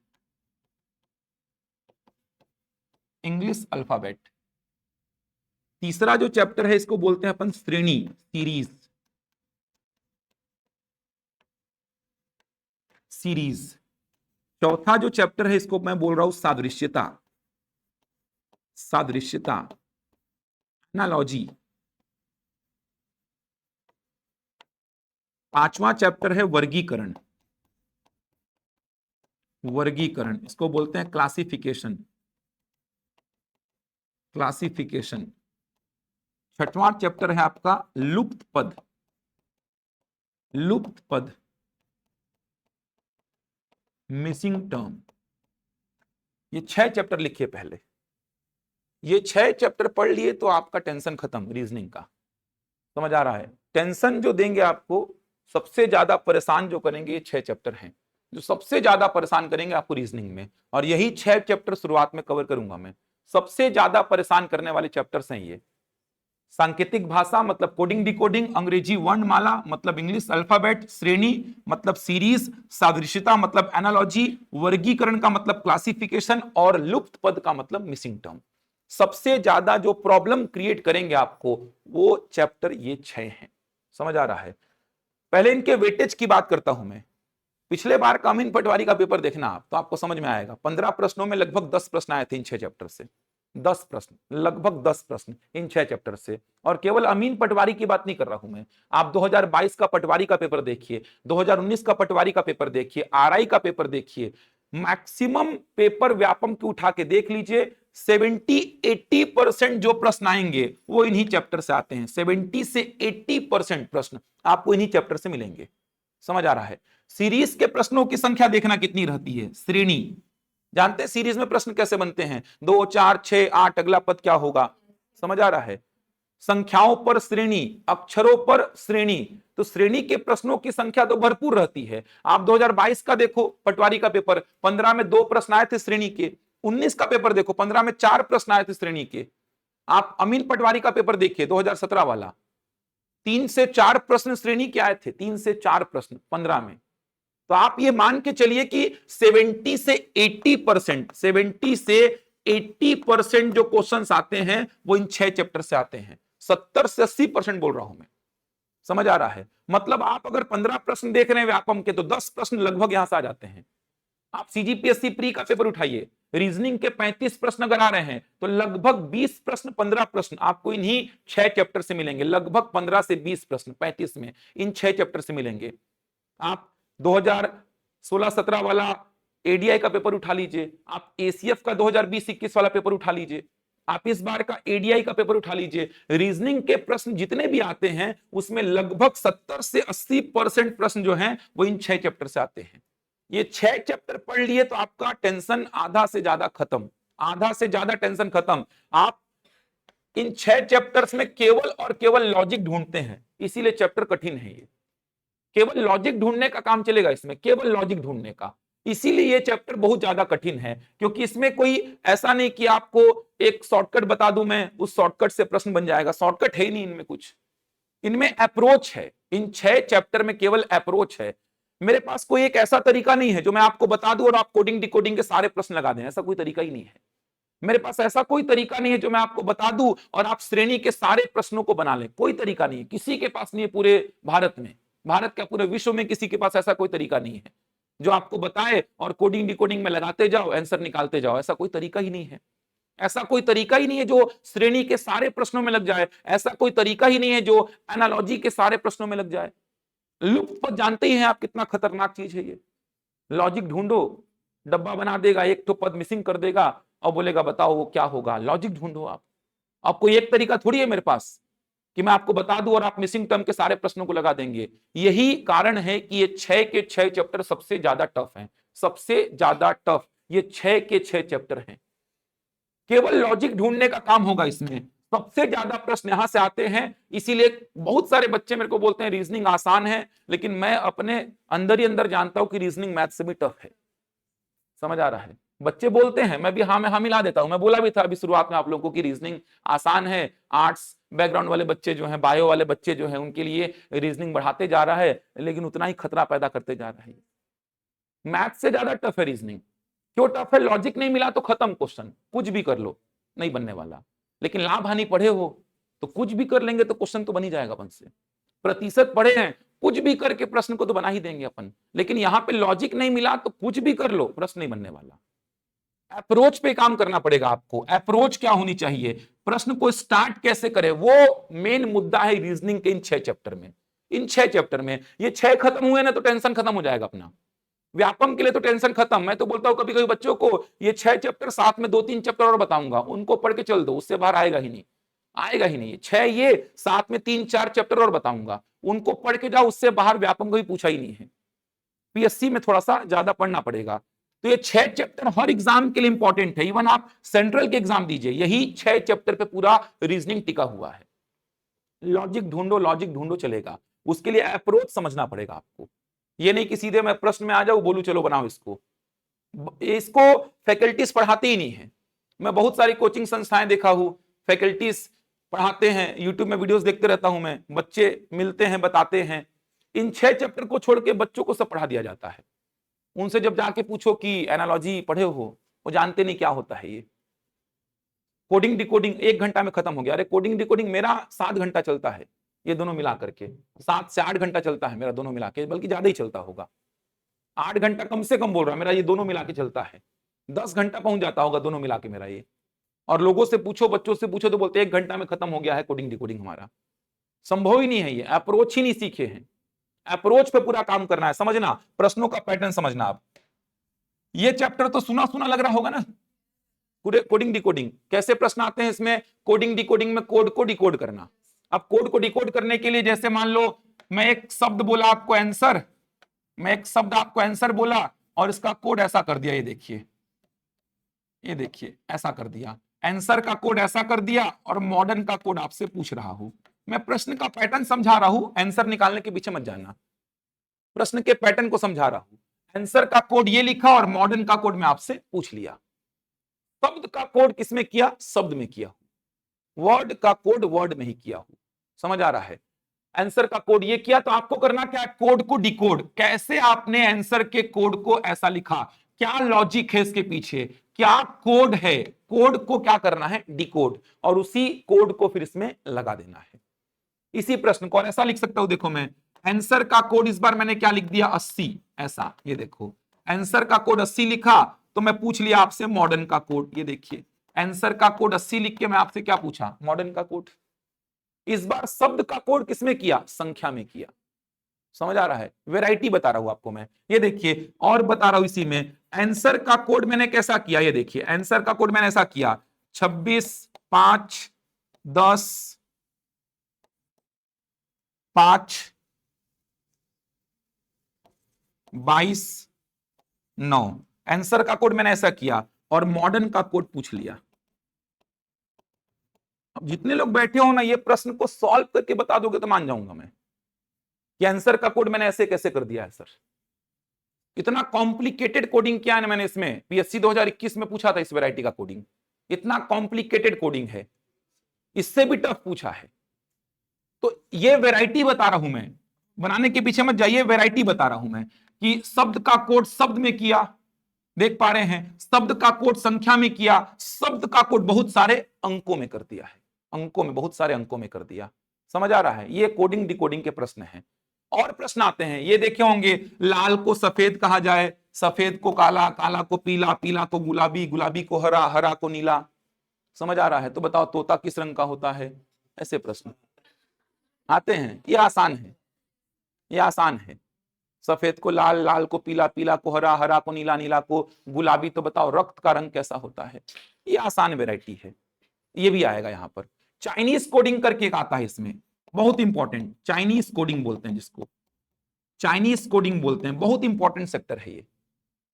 इंग्लिश अल्फाबेट। तीसरा जो चैप्टर है इसको बोलते हैं अपन श्रेणी, सीरीज, सीरीज। चौथा जो चैप्टर है इसको मैं बोल रहा हूं सादृश्यता, सादृश्यता, एनालॉजी। पांचवा चैप्टर है वर्गीकरण, वर्गीकरण, इसको बोलते हैं क्लासिफिकेशन, क्लासिफिकेशन। छठवां चैप्टर है आपका लुप्त पद, लुप्त पद, मिसिंग टर्म। ये 6 चैप्टर लिखिए पहले। ये 6 चैप्टर पढ़ लिए तो आपका टेंशन खत्म रीजनिंग का। समझ आ रहा है? टेंशन जो देंगे आपको, सबसे ज्यादा परेशान जो करेंगे ये 6 चैप्टर हैं जो सबसे ज्यादा परेशान करेंगे आपको रीजनिंग में। और यही 6 चैप्टर शुरुआत में कवर करूंगा मैं। सबसे ज्यादा परेशान करने वाले चैप्टर्स हैं ये। सांकेतिक भाषा मतलब कोडिंग डिकोडिंग, अंग्रेजी वर्णमाला मतलब इंग्लिश अल्फाबेट, श्रेणी मतलब सीरीज, सादृश्यता मतलब एनालॉजी, वर्गीकरण का मतलब क्लासिफिकेशन और लुप्त पद का मतलब मिसिंग टर्म। सबसे ज्यादा जो प्रॉब्लम क्रिएट करेंगे आपको वो चैप्टर ये 6 हैं। समझ आ रहा है? पहले इनके वेटेज की बात करता हूं मैं। पिछले बार का अमीन पटवारी का पेपर देखना आप तो आपको समझ में आएगा। 15 प्रश्नों में लगभग 10 प्रश्न आए थे इन 6 चैप्टर से। 10 प्रश्न, लगभग 10 प्रश्न इन 6 चैप्टर से। और केवल अमीन पटवारी की बात नहीं कर रहा हूं मैं। आप 2022 का पटवारी का पेपर देखिए, 2019 का पटवारी का पेपर देखिए, आरआई का पेपर देखिए। मैक्सिमम पेपर व्यापम की उठा के देख लीजिए, 70-80% जो प्रश्न आएंगे वो इन्हीं चैप्टर से आते हैं। 70 से 80% प्रश्न आपको इन्हीं चैप्टर से मिलेंगे। समझ आ रहा है? सीरीज के प्रश्नों की संख्या देखना कितनी रहती है। श्रेणी जानते हैं सीरीज में प्रश्न कैसे बनते हैं? 2, 4, 6, 8, अगला पद क्या होगा? समझ आ रहा है? संख्याओं पर श्रेणी, अक्षरों पर श्रेणी। तो श्रेणी के प्रश्नों की संख्या तो भरपूर रहती है। आप 2022 का देखो पटवारी का पेपर, 15 में 2 प्रश्न आए थे श्रेणी के। 19 का पेपर देखो, 15 में 4 प्रश्न आए थे श्रेणी के। आप अमीन पटवारी का पेपर देखिए 2017 वाला, 3 से 4 प्रश्न श्रेणी के आए थे। 3 से 4 प्रश्न 15 में। तो आप ये मान के चलिए कि 70 से 80%, 70 से 80% जो क्वेश्चंस आते हैं वो इन 6 चैप्टर से आते हैं। 70 से 80% बोल रहा हूं मैं। समझ आ रहा है? मतलब आप अगर 15 प्रश्न देख रहे हैं व्यापम के तो 10 प्रश्न लगभग यहां से आ जाते हैं। आप सीजीपीएससी प्री का पेपर उठाइए, रीजनिंग के 35 प्रश्न अगर आ रहे हैं तो लगभग 20 प्रश्न, 15 प्रश्न आपको इन्हीं 6 चैप्टर से मिलेंगे। लगभग 15 से 20 प्रश्न 35 में इन 6 चैप्टर से मिलेंगे। आप 2016-17 वाला एडीआई का पेपर उठा लीजिए, आप एसीएफ का 2020-21 वाला पेपर उठा लीजिए, आप इस बार का एडीआई का पेपर उठा लीजिए। रीजनिंग के प्रश्न जितने भी आते हैं उसमें लगभग 70 से 80% प्रश्न जो हैं वो इन 6 चैप्टर से आते हैं। ये 6 चैप्टर पढ़ लिए तो आपका टेंशन आधा से ज्यादा खत्म, आधा से ज्यादा टेंशन खत्म। आप इन 6 चैप्टर्स में केवल और केवल लॉजिक ढूंढते हैं, इसीलिए चैप्टर कठिन है। ये केवल लॉजिक ढूंढने का काम चलेगा इसमें, केवल लॉजिक ढूंढने का। इसीलिए ये चैप्टर बहुत ज्यादा कठिन है, क्योंकि इसमें कोई ऐसा नहीं कि आपको एक शॉर्टकट बता दूं मैं, उस शॉर्टकट से प्रश्न बन जाएगा। शॉर्टकट है ही नहीं इनमें कुछ। इनमें अप्रोच है। इन 6 चैप्टर में केवल अप्रोच है। मेरे पास कोई एक ऐसा तरीका नहीं है जो मैं आपको बता दूं और आप कोडिंग डिकोडिंग के सारे प्रश्न लगा दें। ऐसा कोई तरीका ही नहीं है। मेरे पास ऐसा कोई तरीका नहीं है जो मैं आपको बता दूं और आप श्रेणी के सारे प्रश्नों को बना लें। कोई तरीका नहीं है, किसी के पास नहीं है पूरे भारत में, भारत क्या पूरे विश्व में किसी के पास ऐसा कोई तरीका नहीं है जो आपको बताए और कोडिंग डिकोडिंग में लगाते जाओ, आंसर निकालते जाओ। ऐसा कोई तरीका ही नहीं है। ऐसा कोई तरीका ही नहीं है जो श्रेणी के सारे प्रश्नों में लग जाए। ऐसा कोई तरीका ही नहीं है जो एनालॉजी के सारे प्रश्नों में लग जाए। लुप्त पद जानते ही हैं आप कितना खतरनाक चीज है ये। लॉजिक ढूंढो, डब्बा बना देगा, एक तो पद मिसिंग कर देगा और बोलेगा बताओ वो क्या होगा। लॉजिक ढूंढो आप। आपको एक तरीका थोड़ी है मेरे पास कि मैं आपको बता दूं और आप मिसिंग टर्म के सारे प्रश्नों को लगा देंगे। यही कारण है कि ये 6 के 6 चैप्टर सबसे ज्यादा टफ हैं। सबसे ज्यादा टफ ये 6 के 6 चैप्टर हैं। केवल लॉजिक ढूंढने का काम होगा इसमें। सबसे ज्यादा प्रश्न यहां से आते हैं, इसीलिए बहुत सारे बच्चे मेरे को बोलते हैं रीजनिंग आसान है, लेकिन मैं अपने अंदर ही अंदर जानता हूं कि रीजनिंग मैथ से भी टफ है। समझ आ रहा है? बच्चे बोलते हैं, मैं भी हाँ में हाँ मिला देता हूं। मैं बोला भी था अभी शुरुआत में आप लोगों को कि रीजनिंग आसान है, आर्ट्स बैकग्राउंड वाले बच्चे जो हैं, बायो वाले बच्चे जो हैं, उनके लिए रीजनिंग बढ़ाते जा रहा है, लेकिन उतना ही खतरा पैदा करते जा रहा है। मैथ से ज्यादा टफ है रीजनिंग। क्यों टफ है? लॉजिक नहीं मिला तो खत्म क्वेश्चन, कुछ भी कर लो नहीं बनने वाला। लेकिन लाभ हानि पढ़े हो तो कुछ भी कर लेंगे तो क्वेश्चन तो बन ही जाएगा अपन से। प्रतिशत पढ़े हैं, कुछ भी करके प्रश्न को तो बना ही देंगे अपन। लेकिन यहां पे लॉजिक नहीं मिला तो कुछ भी कर लो, प्रश्न नहीं बनने वाला। अप्रोच पे काम करना पड़ेगा आपको। अप्रोच क्या होनी चाहिए, प्रश्न को स्टार्ट कैसे करें, वो मेन मुद्दा है रीजनिंग के इन 6 चैप्टर में। इन 6 चैप्टर में ये 6 खत्म हुए ना तो टेंशन खत्म हो जाएगा अपना। व्यापम के लिए तो टेंशन खत्म। मैं तो बोलता हूं कभी कभी बच्चों को ये 6 चैप्टर साथ में 2-3 चैप्टर और बताऊंगा, उनको पढ़ के चल दो, उससे बाहर आएगा ही नहीं, आएगा ही नहीं। 6 ये साथ में 3-4 चैप्टर और बताऊंगा, उनको पढ़ के जाओ, उससे बाहर व्यापम को भी पूछा ही नहीं है। पीएससी में थोड़ा सा ज्यादा पढ़ना पड़ेगा। तो ये 6 चैप्टर हर एग्जाम के लिए इंपॉर्टेंट है। इवन आप सेंट्रल के एग्जाम दीजिए, यही 6 चैप्टर पे पूरा रीजनिंग टिका हुआ है। लॉजिक ढूंढो चलेगा, उसके लिए अप्रोच समझना पड़ेगा आपको। ये नहीं कि सीधे मैं प्रश्न में आ जाऊं, बोलूं चलो बनाओ इसको। इसको फैकल्टीज पढ़ाते ही नहीं है। मैं बहुत सारी कोचिंग संस्थाएं देखा हूं, फैकल्टीज पढ़ाते हैं, यूट्यूब में वीडियोस देखते रहता हूं मैं, बच्चे मिलते हैं बताते हैं। इन 6 चैप्टर को छोड़ के बच्चों को सब पढ़ा दिया जाता है। उनसे जब जाके पूछो कि एनालॉजी पढ़े हो, वो जानते नहीं क्या होता है ये। कोडिंग डिकोडिंग 1 घंटा में खत्म हो गया। अरे कोडिंग डिकोडिंग मेरा 7 घंटा चलता है, ये दोनों मिला करके 7 से 8 घंटा चलता है मेरा, दोनों मिला के, बल्कि ज्यादा ही चलता होगा। 8 घंटा कम से कम बोल रहा मेरा, ये दोनों मिला के चलता है। 10 घंटा पहुंच जाता होगा दोनों मिला के मेरा ये। और लोगों से पूछो, बच्चों से पूछो तो बोलते 1 घंटा में खत्म हो गया है कोडिंग डिकोडिंग हमारा। संभव ही नहीं है ये, अप्रोच ही नहीं सीखे हैं। अप्रोच पे पूरा काम करना है, समझना, प्रश्नों का पैटर्न समझना। आप ये चैप्टर तो सुना सुना लग रहा होगा ना, कोडिंग डिकोडिंग। कैसे प्रश्न आते हैं इसमें? कोडिंग डिकोडिंग में कोड को डिकोड करना। अब कोड को डिकोड करने के लिए जैसे मान लो मैं एक शब्द बोला आपको आंसर, मैं एक शब्द आपको आंसर बोला और इसका कोड ऐसा कर दिया, ये देखिए ऐसा कर दिया, आंसर का कोड ऐसा कर दिया और मॉडर्न का कोड आपसे पूछ रहा हूं। मैं प्रश्न का पैटर्न समझा रहा हूं, आंसर निकालने के पीछे मत जाना, प्रश्न के पैटर्न को समझा रहा हूं। आंसर का कोड ये लिखा और मॉडर्न का कोड मैं आपसे पूछ लिया। शब्द का कोड किसमें किया? शब्द में किया हूं। वर्ड का कोड वर्ड में ही किया हूं। समझ आ रहा है? आंसर का कोड ये किया, तो आपको करना क्या है? कोड को डिकोड। कैसे आपने आंसर के कोड को ऐसा लिखा, क्या लॉजिक है इसके पीछे, क्या कोड है, कोड को क्या करना है? डिकोड, और उसी कोड को फिर इसमें लगा देना है। इसी प्रश्न को और ऐसा लिख सकता हूं, देखो मैं आंसर का कोड इस बार मैंने क्या लिख दिया? 80। ऐसा, ये देखो आंसर का कोड 80 लिखा, तो मैं पूछ लिया आपसे मॉडर्न का कोड। ये देखिए आंसर का कोड 80 लिख के मैं आपसे क्या पूछा? मॉडर्न का कोड। इस बार शब्द का कोड किसमें किया? संख्या में किया। समझ आ रहा है? वैरायटी बता रहा हूं आपको मैं। ये देखिए और बता रहा हूं इसी में, आंसर का कोड मैंने कैसा किया? ये देखिए आंसर का कोड मैंने ऐसा किया 26 5 10 5 22 9। आंसर का कोड मैंने ऐसा किया और मॉडर्न का कोड पूछ लिया। अब जितने लोग बैठे हो ना, ये प्रश्न को सॉल्व करके बता दोगे तो मान जाऊंगा मैं कि आंसर का कोड मैंने ऐसे कैसे कर दिया है सर। इतना कॉम्प्लिकेटेड कोडिंग किया है मैंने इसमें। पीएससी 2021 में पूछा था इस वैरायटी का कोडिंग, इतना कॉम्प्लिकेटेड कोडिंग है, इससे भी टफ पूछा है। तो ये वैरायटी बता रहा हूं मैं, बनाने के पीछे मत जाइए, वैरायटी बता रहा हूं मैं कि शब्द का कोड शब्द में किया, देख पा रहे हैं, शब्द का कोड संख्या में किया, शब्द का कोड बहुत सारे अंकों में कर दिया है, अंकों में, बहुत सारे अंकों में कर दिया। समझ आ रहा है? ये कोडिंग डिकोडिंग के प्रश्न हैं। और प्रश्न आते हैं, ये देखे होंगे, लाल को सफेद कहा जाए, सफेद को काला, काला को पीला, पीला को गुलाबी, गुलाबी को हरा, हरा को नीला। समझ आ रहा है? तो बताओ तोता किस रंग का होता है? ऐसे प्रश्न आते हैं। ये आसान है, ये आसान है। सफेद को लाल, लाल को पीला, पीला को हरा, हरा को नीला, नीला को गुलाबी। तो बताओ रक्त का रंग कैसा होता है? ये आसान वैरायटी है, ये भी आएगा यहां पर। चाइनीज कोडिंग करके एक आता है इसमें, बहुत इंपॉर्टेंट, चाइनीज कोडिंग बोलते हैं जिसको, चाइनीज कोडिंग बोलते हैं, बहुत इंपॉर्टेंट सेक्टर है ये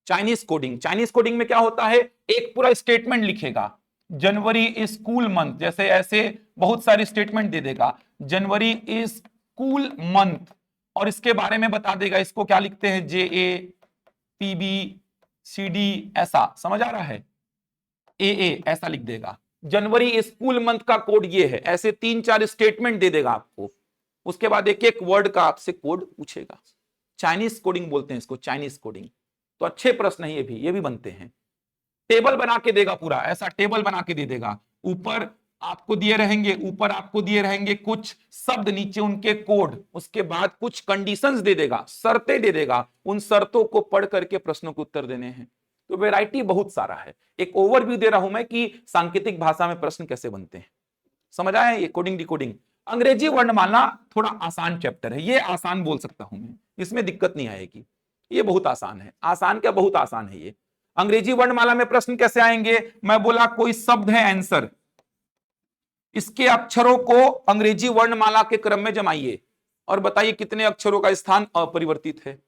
चाइनीज कोडिंग। चाइनीज कोडिंग में क्या होता है? एक पूरा स्टेटमेंट लिखेगा जनवरी इज कूल मंथ, जैसे ऐसे बहुत सारी स्टेटमेंट दे देगा, जनवरी इज कूल मंथ, और इसके बारे में बता देगा, इसको क्या लिखते हैं, JAPBCD, ऐसा समझ आ रहा है, AA ऐसा लिख देगा। जनवरी इज कूल मंथ का कोड ये है, ऐसे 3-4 स्टेटमेंट दे देगा आपको। उसके बाद एक एक वर्ड का आपसे कोड पूछेगा। चाइनीज कोडिंग बोलते हैं इसको, चाइनीज कोडिंग। तो अच्छे प्रश्न है, ये भी बनते हैं। टेबल बना के देगा पूरा, ऐसा टेबल बना के दे देगा। ऊपर आपको दिए रहेंगे कुछ शब्द, नीचे उनके कोड, उसके बाद कुछ कंडीशंस दे देगा, शर्तें दे देगा। उन शर्तों को पढ़ करके प्रश्नों के उत्तर देने हैं। तो वैरायटी बहुत सारा है। एक ओवरव्यू दे रहा हूं मैं कि सांकेतिक भाषा में प्रश्न कैसे बनते हैं। समझ आया ये कोडिंग डिकोडिंग। अंग्रेजी वर्णमाला थोड़ा आसान चैप्टर है, ये आसान बोल सकता हूं मैं, इसमें दिक्कत नहीं आएगी। ये बहुत आसान है, आसान क्या, बहुत आसान है ये। अंग्रेजी वर्णमाला में प्रश्न कैसे आएंगे, मैं बोला कोई शब्द है आंसर, इसके अक्षरों को अंग्रेजी वर्णमाला के क्रम में जमाइए और बताइए कितने अक्षरों का स्थान अपरिवर्तित है।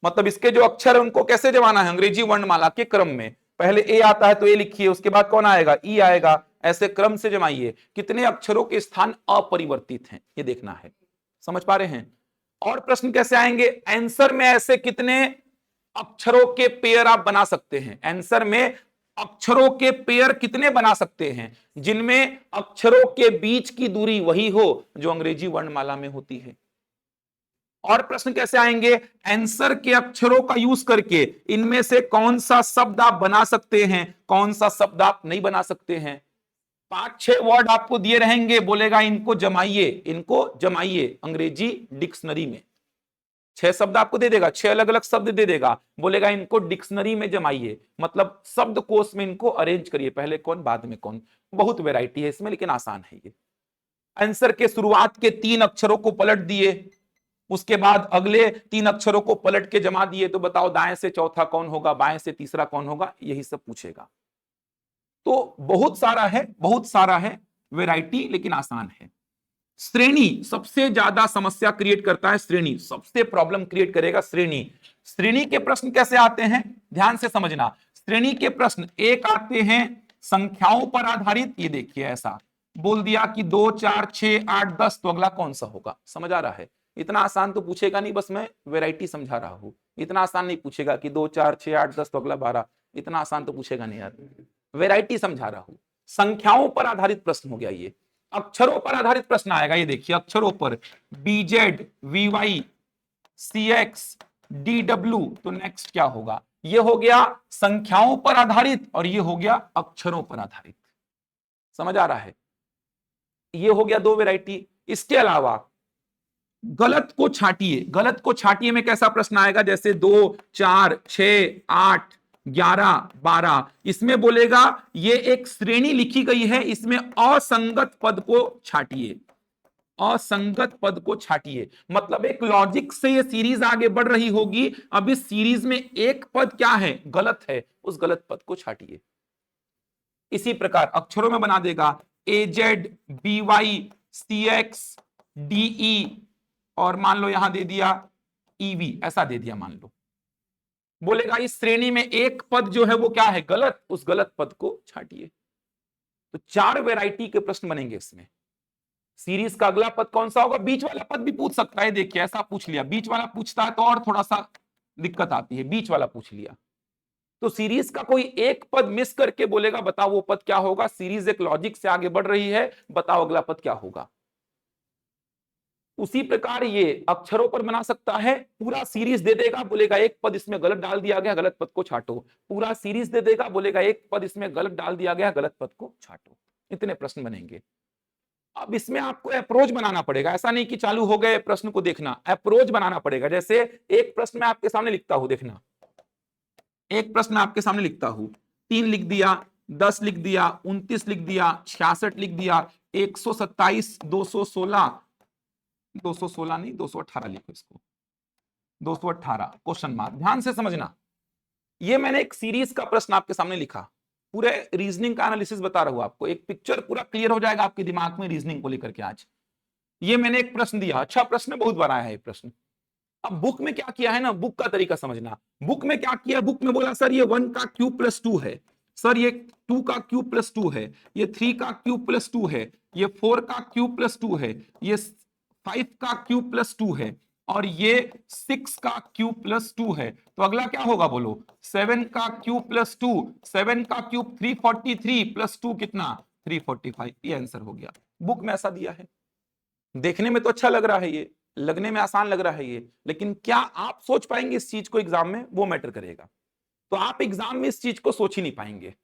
मतलब इसके जो अक्षर है उनको कैसे जमाना है अंग्रेजी वर्णमाला के क्रम में। पहले ए आता है तो ए लिखिए, उसके बाद कौन आएगा, ई आएगा, ऐसे क्रम से जमाइए। कितने अक्षरों के स्थान अपरिवर्तित हैं ये देखना है। समझ पा रहे हैं। और प्रश्न कैसे आएंगे, आंसर में ऐसे कितने अक्षरों के पेयर आप बना सकते हैं। आंसर में अक्षरों के पेयर कितने बना सकते हैं जिनमें अक्षरों के बीच की दूरी वही हो जो अंग्रेजी वर्णमाला में होती है। और प्रश्न कैसे आएंगे, आंसर के अक्षरों का यूज करके इनमें से कौन सा शब्द आप बना सकते हैं, कौन सा शब्द आप नहीं बना सकते हैं। 5-6 वर्ड आपको दिए रहेंगे, बोलेगा इनको जमाइए अंग्रेजी डिक्शनरी में। 6 शब्द आपको दे देगा, 6 अलग अलग शब्द दे देगा, बोलेगा इनको डिक्शनरी में जमाइए, मतलब शब्दकोश में इनको अरेंज करिए, पहले कौन बाद में कौन। बहुत वैरायटी है इसमें, लेकिन आसान है ये। आंसर के शुरुआत के 3 अक्षरों को पलट दिए, उसके बाद अगले 3 अक्षरों को पलट के जमा दिए, तो बताओ दाएं से चौथा कौन होगा, बाएं से तीसरा कौन होगा, यही सब पूछेगा। तो बहुत सारा है वैरायटी, लेकिन आसान है। श्रेणी सबसे ज्यादा समस्या क्रिएट करता है, श्रेणी सबसे प्रॉब्लम क्रिएट करेगा। श्रेणी के प्रश्न कैसे आते हैं, ध्यान से समझना। श्रेणी के प्रश्न एक आते हैं संख्याओं पर आधारित, ये देखिए ऐसा बोल दिया कि 2, 4, 6, 8, 10, तो अगला कौन सा होगा। समझ आ रहा है। इतना आसान तो पूछेगा नहीं, बस मैं वैरायटी समझा रहा हूं। इतना आसान नहीं पूछेगा कि 2, 4, 6, 8, 10 तो अगला 12, इतना आसान तो पूछेगा नहीं यार, वैरायटी समझा रहा हू। संख्याओं पर आधारित प्रश्न हो गया ये। अक्षरों पर आधारित प्रश्न आएगा, ये देखिए अक्षरों पर, BZ, VY, CX, DW, तो नेक्स्ट क्या होगा, ये हो गया संख्याओं पर आधारित और ये हो गया अक्षरों पर आधारित। समझ आ रहा है। ये हो गया 2 वैरायटी। इसके अलावा गलत को छाटिए में कैसा प्रश्न आएगा, जैसे 2, 4, 6, 8, 11, 12, इसमें बोलेगा ये एक श्रेणी लिखी गई है, इसमें असंगत पद को छाटिए। असंगत पद को छाटिए मतलब एक लॉजिक से ये सीरीज आगे बढ़ रही होगी। अब इस सीरीज में एक पद क्या है, गलत है, उस गलत पद को छाटिए। इसी प्रकार अक्षरों में बना देगा AZ, BY, CX, DE, और मान लो यहां दे दिया EV, ऐसा दे दिया मान लो। बोलेगा इस श्रेणी में एक पद जो है वो क्या है, गलत, उस गलत पद को छाटिए। तो 4 वैरायटी के प्रश्न बनेंगे इसमें। सीरीज का अगला पद कौन सा होगा, बीच वाला पद भी पूछ सकता है। देखिए ऐसा पूछ लिया, बीच वाला पूछता है तो और थोड़ा सा दिक्कत आती है, बीच वाला पूछ लिया तो सीरीज का कोई एक पद मिस करके बोलेगा बताओ वो पद क्या होगा। सीरीज एक लॉजिक से आगे बढ़ रही है, बताओ अगला पद क्या होगा। उसी प्रकार ये अक्षरों पर बना सकता है, पूरा सीरीज दे देगा, बोलेगा एक पद इसमें गलत डाल दिया गया, गलत पद को छाटो। पूरा सीरीज दे देगा, बोलेगा एक पद इसमें गलत डाल दिया गया, गलत पद को छाटो। इतने प्रश्न बनेंगे। अब इसमें आपको अप्रोच बनाना पड़ेगा, ऐसा नहीं कि चालू हो गए प्रश्न को देखना, अप्रोच बनाना पड़ेगा। जैसे एक प्रश्न मैं आपके सामने लिखता हूं, देखना एक प्रश्न मैं आपके सामने लिखता हूं, 3 लिख दिया, 10 लिख दिया, 29 लिख दिया, 66 लिख दिया, 127, 216, 216 नहीं 218 लिखो इसको, 218 क्वेश्चन मार्क। ध्यान से समझना, ये मैंने एक सीरीज का प्रश्न आपके सामने लिखा, पूरे रीजनिंग का एनालिसिस बता रहा हूं आपको, एक पिक्चर पूरा क्लियर हो जाएगा आपके दिमाग में रीजनिंग को लेकर के। आज ये मैंने एक प्रश्न दिया, अच्छा प्रश्न बहुत बार आया है ये प्रश्न। अब बुक में क्या किया है ना, बुक का तरीका समझना। बुक में क्या किया, बुक में बोला सर ये 1 का क्यूब प्लस 2 है, सर ये 2 का क्यूब प्लस 2 है, ये 3 का क्यूब प्लस 2 है, ये 4 का क्यूब प्लस 2 है, ये 5 का क्यूब प्लस 2 है, और ये 6 का क्यूब प्लस 2 है। तो अगला क्या होगा बोलो? 7 का क्यूब प्लस 2, 7 का क्यूब 343 प्लस 2 कितना? 345। ये आंसर हो गया। बुक में ऐसा दिया है। देखने में तो अच्छा लग रहा है, ये लगने में आसान लग रहा है ये, लेकिन क्या आप सोच पाएंगे इस चीज को एग्जाम में? वो मैटर करेगा। तो आप एग्जाम में इस चीज को सोच ही नहीं पाएंगे।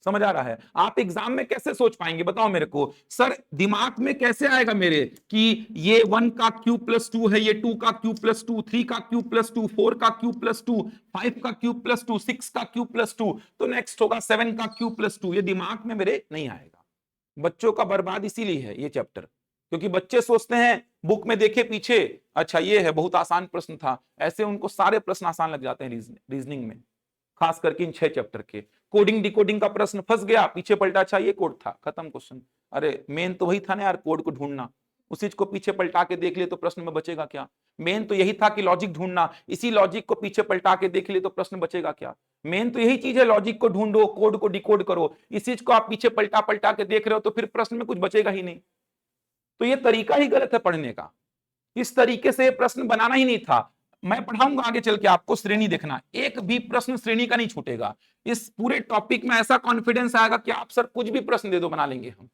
समझ आ रहा है? आप एग्जाम में कैसे सोच पाएंगे बताओ मेरे को? सर दिमाग में कैसे आएगा मेरे कि ये 1 का क्यूब प्लस 2 है, ये 2 का क्यूब प्लस 2, 3 का क्यूब प्लस 2, 4 का क्यूब प्लस 2, 5 का क्यूब प्लस 2, 6 का क्यूब प्लस 2, तो नेक्स्ट होगा 7 का क्यूब प्लस 2। ये दिमाग में मेरे नहीं आएगा। बच्चों का बर्बाद इसीलिए है ये चैप्टर, क्योंकि बच्चे सोचते हैं बुक में देखे पीछे, अच्छा ये है बहुत आसान प्रश्न था, ऐसे उनको सारे प्रश्न आसान लग जाते हैं रीजनिंग में, खास करके इन 6 चैप्टर के। कोडिंग डिकोडिंग का प्रश्न फंस गया, पीछे पलटा, अच्छा ये कोड था, खत्म क्वेश्चन। अरे मेन तो वही था ना यार, कोड को ढूंढना, उस चीज को पीछे पलटा के देख ले तो प्रश्न में बचेगा क्या? मेन तो यही था कि लॉजिक ढूंढना, इसी लॉजिक को पीछे पलटा के देख ले तो प्रश्न बचेगा क्या? मेन तो यही चीज है, लॉजिक को ढूंढो, कोड को डिकोड करो। इस चीज को आप पीछे पलटा पलटा के देख रहे हो तो फिर प्रश्न में कुछ बचेगा ही नहीं। तो ये तरीका ही गलत है पढ़ने का, इस तरीके से प्रश्न बनाना ही नहीं था। मैं पढ़ाऊंगा आगे चल के आपको, श्रेणी देखना, एक भी प्रश्न श्रेणी का नहीं छूटेगा। इस पूरे टॉपिक में ऐसा कॉन्फिडेंस आएगा कि आप सर कुछ भी प्रश्न दे दो बना लेंगे हम।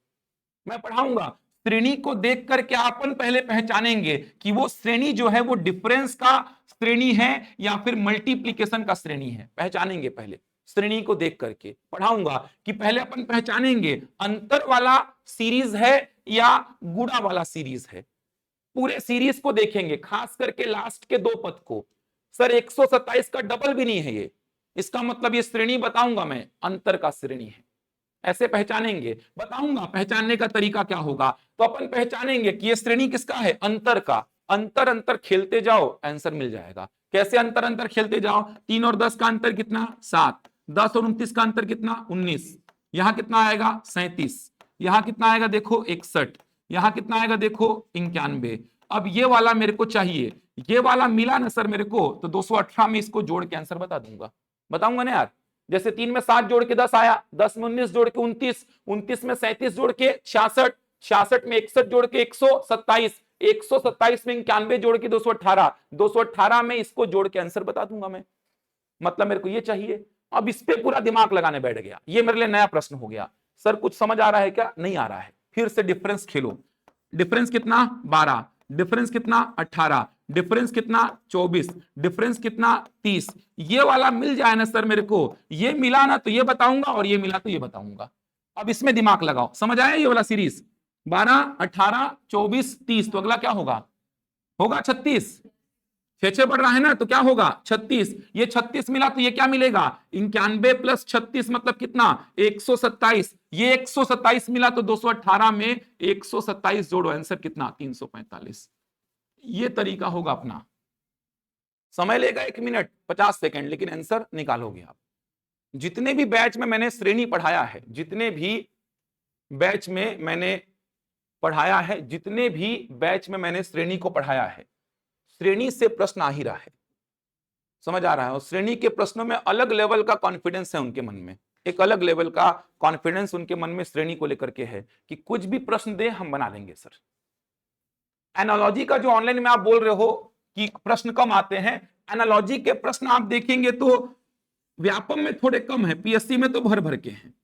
मैं पढ़ाऊंगा, श्रेणी को देख करके अपन पहले पहचानेंगे कि वो श्रेणी जो है वो डिफरेंस का श्रेणी है या फिर मल्टीप्लीकेशन का श्रेणी है, पहचानेंगे पहले। श्रेणी को देख करके पढ़ाऊंगा कि पहले अपन पहचानेंगे अंतर वाला सीरीज है या गुणा वाला सीरीज है। पूरे सीरीज को देखेंगे, खास करके लास्ट के 2 पद को। सर 127 का डबल भी नहीं है ये, इसका मतलब ये श्रेणी बताऊंगा मैं, अंतर का श्रेणी है, ऐसे पहचानेंगे। बताऊंगा पहचानने का तरीका क्या होगा, तो अपन पहचानेंगे कि ये श्रेणी किसका है, अंतर का। अंतर अंतर खेलते जाओ, आंसर मिल जाएगा। कैसे अंतर अंतर खेलते जाओ? 3 और 10 का अंतर कितना? 7। 10 और 29 का अंतर कितना? 19। यहां कितना आएगा? 37। यहां कितना आएगा देखो? 61। यहां कितना आएगा देखो? 91। अब ये वाला मेरे को चाहिए, ये वाला मिला ना सर मेरे को, तो 218 में इसको जोड़ के आंसर बता दूंगा। बताऊंगा ना यार, जैसे 3 में 7 जोड़ के 10 आया, 10 में 19 जोड़ के 29, 29 में 37 जोड़ के 66, 66 में 61 जोड़ के 127, 127 में 91 जोड़ के 218, 218 में इसको जोड़ के आंसर बता दूंगा मैं। मतलब मेरे को ये चाहिए। अब इस पे पूरा दिमाग लगाने बैठ गया, ये मेरे लिए नया प्रश्न हो गया। सर कुछ समझ आ रहा है क्या? नहीं आ रहा है, फिर से डिफरेंस खेलो। डिफरेंस कितना? 12। डिफरेंस कितना? 18। डिफरेंस कितना? 24। डिफरेंस कितना? 30। ये वाला मिल जाए ना सर मेरे को, ये मिला ना तो ये बताऊंगा, और ये मिला तो ये बताऊंगा। अब इसमें दिमाग लगाओ, समझ आया ये वाला सीरीज? 12, 18, 24, 30, तो अगला क्या होगा? होगा 36। 6 बढ़ रहा है ना, तो क्या होगा? 36। ये 36 मिला तो ये क्या मिलेगा? 91 प्लस 36 मतलब कितना? 127। ये 127 मिला तो 218 में 127 जोड़ो, आंसर कितना? 345। ये तरीका होगा अपना। समय लेगा 1 मिनट 50 सेकंड, लेकिन आंसर निकालोगे आप। जितने भी बैच में मैंने श्रेणी पढ़ाया है, जितने भी बैच में मैंने पढ़ाया है, जितने भी बैच में मैंने श्रेणी को पढ़ाया है, श्रेणी से प्रश्न आ ही रहा है। समझ आ रहा है? और श्रेणी के प्रश्नों में अलग लेवल का कॉन्फिडेंस है उनके मन में, एक अलग लेवल का कॉन्फिडेंस उनके मन में श्रेणी को लेकर के है कि कुछ भी प्रश्न दे हम बना लेंगे सर। एनालॉजी का जो ऑनलाइन में आप बोल रहे हो कि प्रश्न कम आते हैं, एनालॉजी के प्रश्न आप देखेंगे तो व्यापम में थोड़े कम है, पीएससी में तो भर भर के हैं।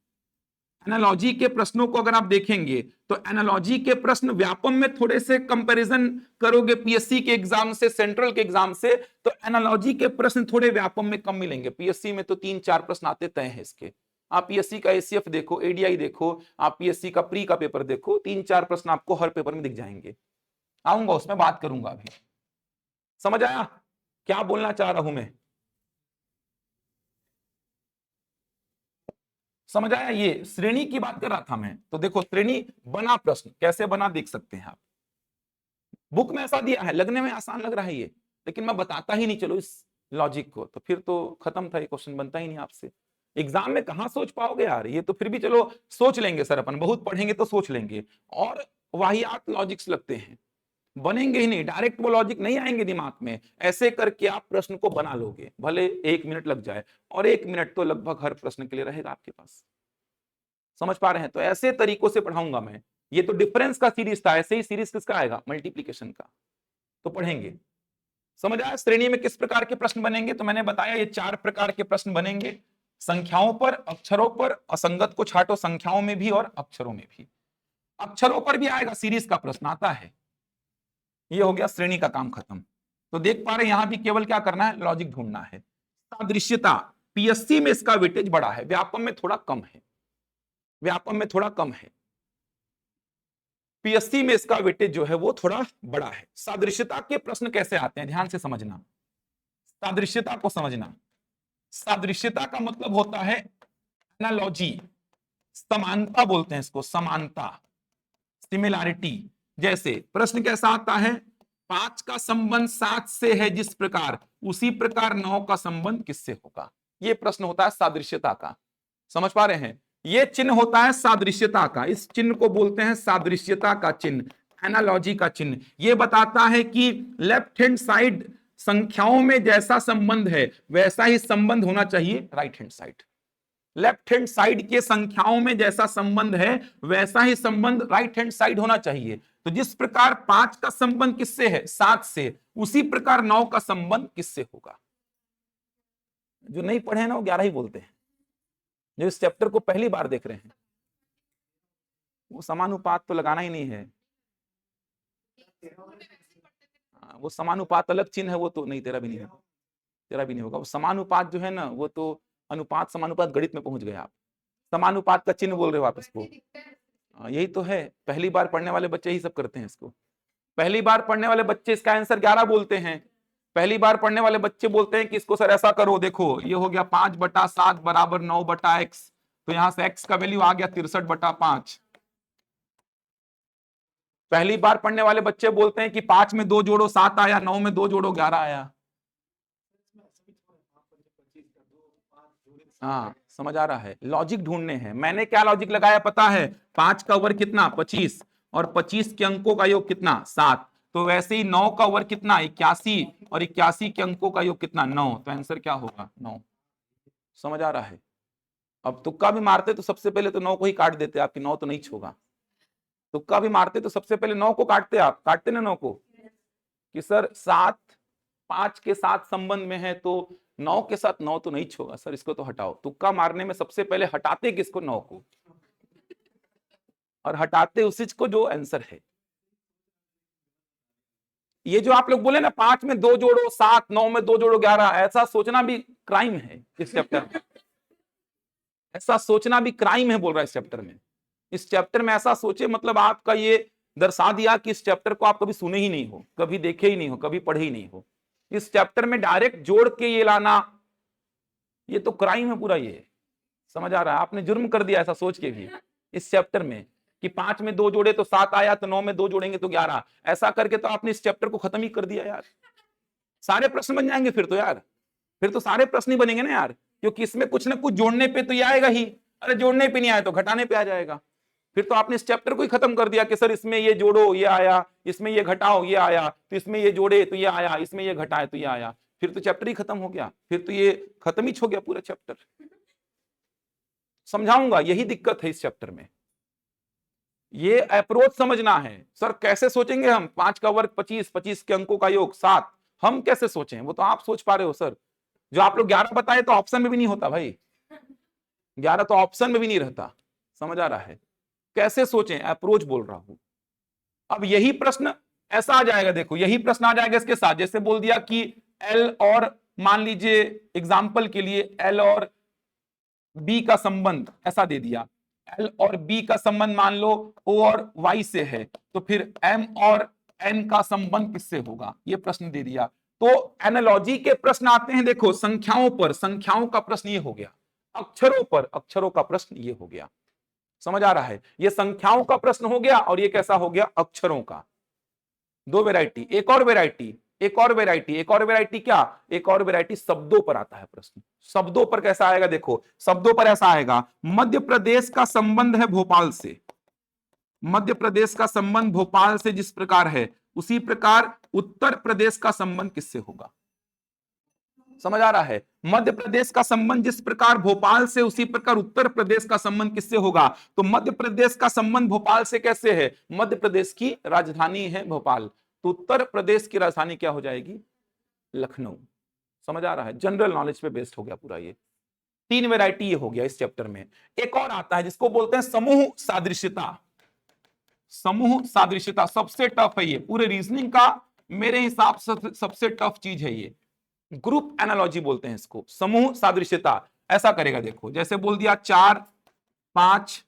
एनालॉजी के प्रश्नों को अगर आप देखेंगे तो एनालॉजी के प्रश्न व्यापम में थोड़े से कंपैरिजन करोगे पीएससी के एग्जाम से, सेंट्रल के एग्जाम से, तो एनालॉजी के प्रश्न थोड़े व्यापम में कम मिलेंगे। पीएससी में तो 3-4 प्रश्न आते तय हैं इसके। आप पीएससी का एसीएफ देखो, एडीआई देखो, आप पीएससी का प्री का पेपर देखो, 3-4 प्रश्न आपको हर पेपर में दिख जाएंगे। आऊंगा उसमें बात करूंगा अभी। समझ आया क्या बोलना चाह रहा हूं मैं? समझ आया? ये श्रेणी की बात कर रहा था मैं। तो देखो श्रेणी बना, प्रश्न कैसे बना देख सकते हैं आप। बुक में ऐसा दिया है, लगने में आसान लग रहा है ये, लेकिन मैं बताता ही नहीं चलो इस लॉजिक को, तो फिर तो खत्म था, ये क्वेश्चन बनता ही नहीं आपसे। एग्जाम में कहां सोच पाओगे यार, ये तो फिर भी चलो सोच लेंगे सर, अपन बहुत पढ़ेंगे तो सोच लेंगे, और वाहियात लॉजिक्स लगते हैं। बनेंगे ही नहीं, डायरेक्ट वो लॉजिक नहीं आएंगे दिमाग में। ऐसे करके आप प्रश्न को बना लोगे, भले 1 मिनट लग जाए, और 1 मिनट तो लगभग हर प्रश्न के लिए रहेगा आपके पास। समझ पा रहे हैं? तो ऐसे तरीकों से पढ़ाऊंगा मैं। ये तो डिफरेंस का सीरीज था, ऐसे ही सीरीज किसका आएगा? मल्टीप्लीकेशन का, तो पढ़ेंगे। समझ आया श्रेणी में किस प्रकार के प्रश्न बनेंगे? तो मैंने बताया ये 4 प्रकार के प्रश्न बनेंगे, संख्याओं पर, अक्षरों पर, असंगत को छाटो संख्याओं में भी और अक्षरों में भी। अक्षरों पर भी आएगा, सीरीज का प्रश्न आता है। ये हो गया श्रेणी का काम खत्म। तो देख पा रहे यहां भी केवल क्या करना है? लॉजिक ढूंढना है। सादृश्यता, पीएससी में इसका वेटेज बड़ा है, व्यापम में थोड़ा कम है, व्यापम में थोड़ा कम है, पीएससी में इसका वेटेज जो है वो थोड़ा बड़ा है। सादृश्यता के प्रश्न कैसे आते हैं, ध्यान से समझना, सादृश्यता को समझना। सादृश्यता का मतलब होता है एनालॉजी, समानता बोलते हैं इसको, समानता, सिमिलैरिटी। जैसे प्रश्न कैसा आता है? 5 का संबंध 7 से है जिस प्रकार, उसी प्रकार 9 का संबंध किससे होगा? ये प्रश्न होता है सादृश्यता का। समझ पा रहे हैं? ये चिन्ह होता है सादृश्यता का, इस चिन्ह को बोलते हैं सादृश्यता का चिन्ह, एनालॉजी का चिन्ह। ये बताता है कि लेफ्ट हैंड साइड संख्याओं में जैसा संबंध है वैसा ही संबंध होना चाहिए right hand side. Left hand side के संख्याओं में जैसा संबंध है वैसा ही संबंध राइट हैंड साइड होना चाहिए। तो जिस प्रकार 5 का संबंध किससे है? 7 से, उसी प्रकार 9 का संबंध किससे होगा? जो नहीं पढ़े ना वो 11 ही बोलते हैं, जो इस चैप्टर को पहली बार देख रहे हैं वो समानुपात तो लगाना ही नहीं है। वो समानुपात अलग चिन्ह है, वो तो नहीं, तेरा भी नहीं है, तेरा भी नहीं होगा। वो समानुपात जो है ना, वो तो अनुपात समानुपात गणित में पहुंच गए आप, समानुपात का चिन्ह बोल रहे हो आप इसको। यही तो है, पहली बार पढ़ने वाले बच्चे ही सब करते हैं इसको। पहली बार पढ़ने वाले बच्चे इसका आंसर 11 बोलते हैं। पहली बार पढ़ने वाले बच्चे बोलते हैं कि इसको सर ऐसा करो, देखो ये हो गया 5/7 बराबर 9/x, तो यहां से x का वैल्यू आ गया 63/5। पहली बार पढ़ने वाले बच्चे बोलते हैं कि 5 में 2 जोड़ो 7 आया, 9 में 2 जोड़ो 11 आया। हाँ समझ आ रहा है? लॉजिक ढूंढने हैं। मैंने क्या लॉजिक लगाया पता है? 5 का वर्ग कितना? 25, और 25 के अंकों का योग कितना? 7। तो वैसे ही 9 का वर्ग कितना? 81, और 81 के अंकों का योग कितना? 9। तो आंसर क्या होगा? 9। समझ आ रहा है? अब तुक्का भी मारते तो सबसे पहले तो 9 को ही काट देते, आपकी 9 तो नहीं छोगा। तुक्का भी मारते तो सबसे पहले 9 को काटते, आप काटते ना 9 को, कि सर 7 5 के साथ संबंध में है तो 9 के साथ 9 तो नहीं छोगा सर, इसको तो हटाओ। तुक्का मारने में सबसे पहले हटाते किसको? 9 को, और हटाते उसी को जो आंसर है। ये जो आप लोग बोले ना 5 में 2 जोड़ो 7, 9 में 2 जोड़ो 11, ऐसा सोचना भी क्राइम है इस चैप्टर में। ऐसा सोचना भी क्राइम है बोल रहा है इस चैप्टर में। इस चैप्टर में ऐसा सोचे मतलब आपका ये दर्शा दिया कि इस चैप्टर को आप कभी सुने ही नहीं हो, कभी देखे ही नहीं हो, कभी पढ़े ही नहीं हो। इस चैप्टर में डायरेक्ट जोड़ के ये लाना, ये तो क्राइम है पूरा। ये समझ आ रहा है? आपने जुर्म कर दिया ऐसा सोच के भी इस चैप्टर में कि 5 में 2 जोड़े तो 7 आया, तो 9 में 2 जोड़ेंगे तो 11। ऐसा करके तो आपने इस चैप्टर को खत्म ही कर दिया यार। सारे प्रश्न बन जाएंगे फिर तो यार, फिर तो सारे प्रश्न ही बनेंगे ना यार, क्योंकि इसमें कुछ ना कुछ जोड़ने पे तो ये आएगा ही। अरे जोड़ने पे नहीं आया तो घटाने पे आ जाएगा। फिर तो आपने इस चैप्टर को ही खत्म कर दिया कि सर इसमें ये जोड़ो ये आया, इसमें ये घटाओ ये आया, तो इसमें ये जोड़े तो ये आया, इसमें ये घटाए तो ये आया। फिर तो चैप्टर ही खत्म हो गया, फिर तो ये खत्म ही हो गया पूरा चैप्टर। समझाऊंगा, यही दिक्कत है इस चैप्टर में। ये अप्रोच समझना है। सर कैसे सोचेंगे हम? 5 का वर्ग 25, 25 के अंकों का योग 7, हम कैसे सोचें? वो तो आप सोच पा रहे हो सर। जो आप लोग 11 बताए तो ऑप्शन में भी नहीं होता भाई, 11 तो ऑप्शन में भी नहीं रहता। समझ आ रहा है? कैसे सोचें, अप्रोच बोल रहा हूं। अब यही प्रश्न ऐसा आ जाएगा, देखो यही प्रश्न आ जाएगा इसके साथ। जैसे बोल दिया कि एल और, मान लीजिए एग्जाम्पल के लिए एल और बी का संबंध ऐसा दे दिया, एल और बी का संबंध मान लो ओ और वाई से है, तो फिर एम और एन का संबंध किससे होगा? ये प्रश्न दे दिया। तो एनालॉजी के प्रश्न आते हैं देखो संख्याओं पर, संख्याओं का प्रश्न ये हो गया। अक्षरों पर, अक्षरों का प्रश्न ये हो गया। समझ आ रहा है? ये संख्याओं का प्रश्न हो गया, और ये कैसा हो गया? अक्षरों का। दो वैरायटी। एक और वैरायटी, एक और वैरायटी, एक और वैरायटी क्या? एक और वैरायटी शब्दों पर आता है प्रश्न। शब्दों पर कैसा आएगा? देखो शब्दों पर ऐसा आएगा, मध्य प्रदेश का संबंध है भोपाल से, मध्य प्रदेश का संबंध भोपाल से जिस प्रकार है, उसी प्रकार उत्तर प्रदेश का संबंध किससे होगा? समझ आ रहा है? मध्य प्रदेश का संबंध जिस प्रकार भोपाल से, उसी प्रकार उत्तर प्रदेश का संबंध किससे होगा? तो मध्य प्रदेश का संबंध भोपाल से कैसे है? मध्य प्रदेश की राजधानी है भोपाल, तो उत्तर प्रदेश की राजधानी क्या हो जाएगी? लखनऊ। समझ आ रहा है? जनरल नॉलेज पे बेस्ड हो गया पूरा ये। 3 वैरायटी ये हो गया इस चैप्टर में। एक और आता है जिसको बोलते हैं समूह सादृश्यता। समूह सादृश्यता सबसे टफ है ये पूरे रीजनिंग का, मेरे हिसाब से सबसे टफ चीज है ये। ग्रुप एनालॉजी बोलते हैं इसको, समूह सादृश्यता। ऐसा करेगा, देखो जैसे बोल दिया 4 5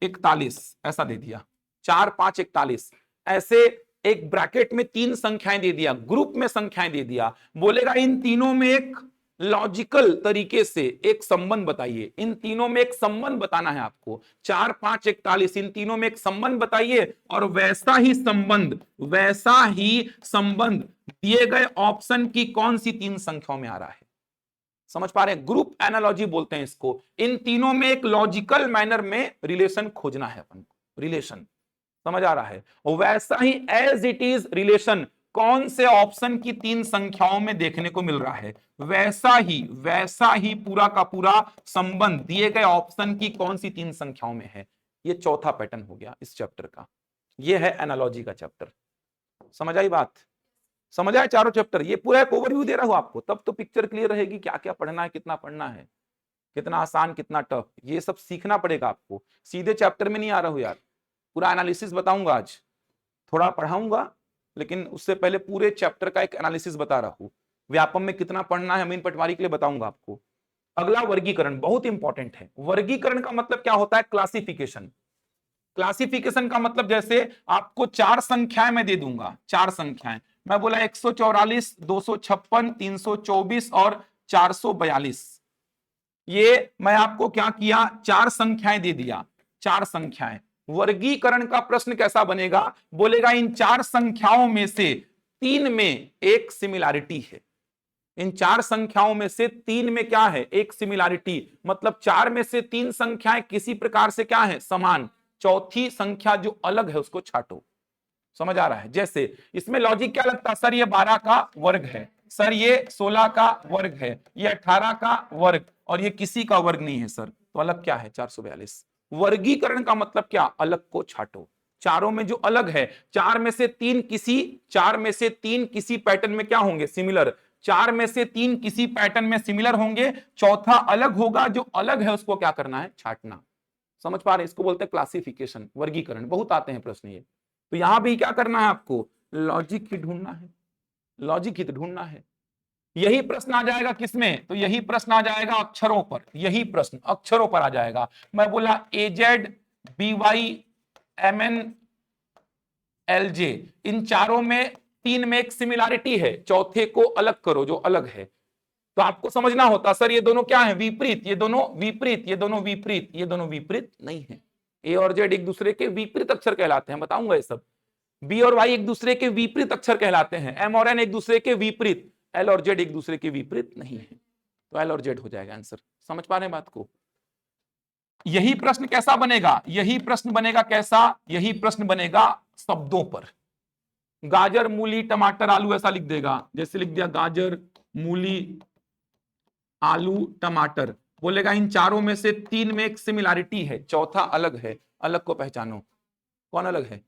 41, ऐसा दे दिया 4 5 41, ऐसे एक ब्रैकेट में 3 संख्याएं दे दिया, ग्रुप में संख्याएं दे दिया, बोलेगा इन तीनों में एक लॉजिकल तरीके से एक संबंध बताइए। इन तीनों में एक संबंध बताना है आपको, 4 5 41, इन तीनों में एक संबंध बताइए, और वैसा ही संबंध दिए गए ऑप्शन की कौन सी 3 संख्याओं में आ रहा है। समझ पा रहे हैं? ग्रुप एनालॉजी बोलते हैं इसको। इन तीनों में एक लॉजिकल मैनर में रिलेशन खोजना है अपन को, रिलेशन। समझ आ रहा है? वैसा ही एज इट इज रिलेशन कौन से ऑप्शन की 3 संख्याओं में देखने को मिल रहा है, वैसा ही पूरा का पूरा संबंध दिए गए ऑप्शन की कौन सी 3 संख्याओं में है। ये चौथा पैटर्न हो गया इस चैप्टर का। ये है एनालॉजी का चैप्टर। समझ आई बात? समझ आए चारों चैप्टर? ये पूरा एक ओवरव्यू दे रहा हूं आपको, तब तो पिक्चर क्लियर रहेगी क्या क्या पढ़ना है, कितना पढ़ना है, कितना आसान कितना टफ, ये सब सीखना पड़ेगा आपको। सीधे चैप्टर में नहीं आ रहा हूं यार, पूरा एनालिसिस बताऊंगा आज, थोड़ा पढ़ाऊंगा, लेकिन उससे पहले पूरे चैप्टर का एक एनालिसिस बता रहा हूं। व्यापम में कितना पढ़ना है अमीन पटवारी के लिए बताऊंगा आपको। अगला वर्गीकरण बहुत इंपॉर्टेंट है। वर्गीकरण का मतलब क्या होता है? क्लासिफिकेशन। क्लासिफिकेशन का मतलब जैसे आपको 4 संख्याएं मैं दे दूंगा, 4 संख्याएं मैं बोला 144, 256, 324 और 442, ये मैं आपको क्या किया, 4 संख्याएं दे दिया, 4 संख्याएं। वर्गीकरण का प्रश्न कैसा बनेगा? बोलेगा इन 4 संख्याओं में से 3 में एक सिमिलैरिटी है। इन 4 संख्याओं में से 3 में क्या है? एक सिमिलैरिटी, मतलब 4 में से 3 संख्याएं किसी प्रकार से क्या है? समान। चौथी संख्या जो अलग है उसको छाटो। समझ आ रहा है? जैसे इसमें लॉजिक क्या लगता है? सर ये 12 का वर्ग है, सर ये 16 का वर्ग है, ये 18 का वर्ग, और ये किसी का वर्ग नहीं है सर, तो अलग क्या है? 442। वर्गीकरण का मतलब क्या? अलग को छाटो। चारों में जो अलग है, 4 में से 3 किसी पैटर्न में क्या होंगे? सिमिलर। 4 में से 3 किसी पैटर्न में सिमिलर होंगे, चौथा अलग होगा, जो अलग है उसको क्या करना है? छाटना। समझ पा रहे हैं? इसको बोलते हैं क्लासिफिकेशन, वर्गीकरण। बहुत आते हैं प्रश्न ये। तो यहां भी क्या करना है आपको? लॉजिक ही ढूंढना है, लॉजिक ही तो ढूंढना है। यही प्रश्न आ जाएगा किसमें? तो यही प्रश्न आ जाएगा अक्षरों पर, यही प्रश्न अक्षरों पर आ जाएगा। मैं बोला AZ BY MN LJ, इन चारों में 3 में एक सिमिलैरिटी है, चौथे को अलग करो जो अलग है। तो आपको समझना होता सर ये दोनों क्या है? विपरीत। ये दोनों विपरीत, ये दोनों विपरीत, ये दोनों विपरीत नहीं है। A और Z एक दूसरे के विपरीत अक्षर कहलाते हैं, बताऊंगा ये सब। B और Y एक दूसरे के विपरीत अक्षर कहलाते हैं। M और N एक दूसरे के विपरीत, L और Z एक दूसरे के विपरीत नहीं है। तो L और Z हो जाएगा आंसर। समझ पा रहे हैं बात को? यही प्रश्न कैसा बनेगा? यही प्रश्न बनेगा कैसा? यही प्रश्न बनेगा शब्दों पर। गाजर मूली टमाटर आलू ऐसा लिख देगा, जैसे लिख दिया गाजर मूली आलू टमाटर, बोलेगा इन चारों में से 3 में एक सिमिलैरिटी है, चौथा अलग है, अलग को पहचानो। कौन अलग है?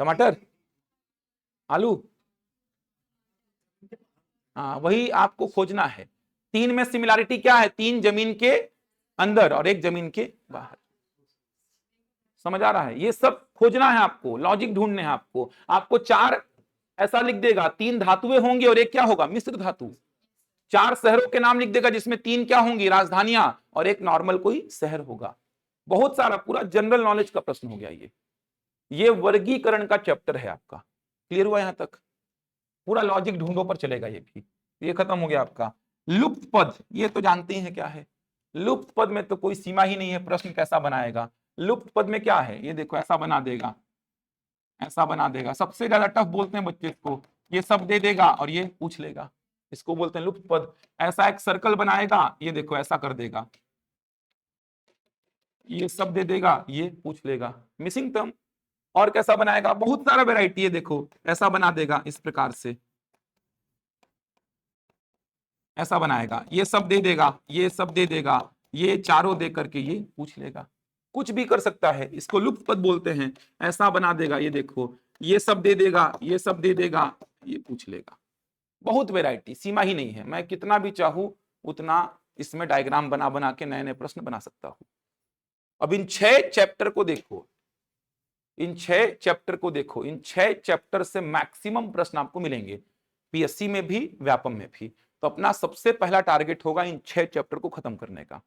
टमाटर आलू? हाँ, वही आपको खोजना है। 3 में सिमिलैरिटी क्या है? 3 जमीन के अंदर और 1 जमीन के बाहर। समझ आ रहा है? ये सब खोजना है आपको, लॉजिक ढूंढने हैं आपको। आपको 4 ऐसा लिख देगा, 3 धातुएं होंगी और एक क्या होगा? मिश्र धातु। 4 शहरों के नाम लिख देगा जिसमें 3 क्या होंगी? राजधानियां, और एक नॉर्मल कोई शहर होगा। बहुत सारा पूरा जनरल नॉलेज का प्रश्न हो गया ये वर्गीकरण का चैप्टर है आपका। क्लियर हुआ यहां तक? पूरा लॉजिक ढूंढो पर चलेगा ये भी। ये खत्म हो गया आपका। लुप्त पद, ये तो जानते ही हैं क्या है। लुप्त पद में तो कोई सीमा ही नहीं है, प्रश्न कैसा बनाएगा। लुप्त पद में क्या है? ये देखो ऐसा बना देगा, ऐसा बना देगा। सबसे ज्यादा टफ बोलते हैं बच्चे इसको, ये सब दे देगा और ये पूछ लेगा, इसको बोलते हैं लुप्त पद। ऐसा एक सर्कल बनाएगा, ये देखो ऐसा कर देगा, ये सब दे देगा, ये पूछ लेगा। मिसिंग टर्म, और कैसा बनाएगा, बहुत सारा वैरायटी है, देखो ऐसा बना देगा, इस प्रकार से ऐसा बनाएगा, ये सब दे देगा, ये सब दे देगा, ये चारों दे करके ये पूछ लेगा, कुछ भी कर सकता है, इसको लुप्त पद बोलते हैं। ऐसा बना देगा, ये देखो, ये सब दे देगा, ये सब दे देगा, ये पूछ लेगा। बहुत वैरायटी, सीमा ही नहीं है, मैं कितना भी चाहूं उतना इसमें डायग्राम बना बना के नए नए प्रश्न बना सकता हूं। अब इन 6 चैप्टर को देखो, इन 6 चैप्टर को देखो, इन 6 चैप्टर से मैक्सिमम प्रश्न आपको मिलेंगे, पीएससी में भी, व्यापम में भी। तो अपना सबसे पहला टारगेट होगा इन 6 चैप्टर को खत्म करने का।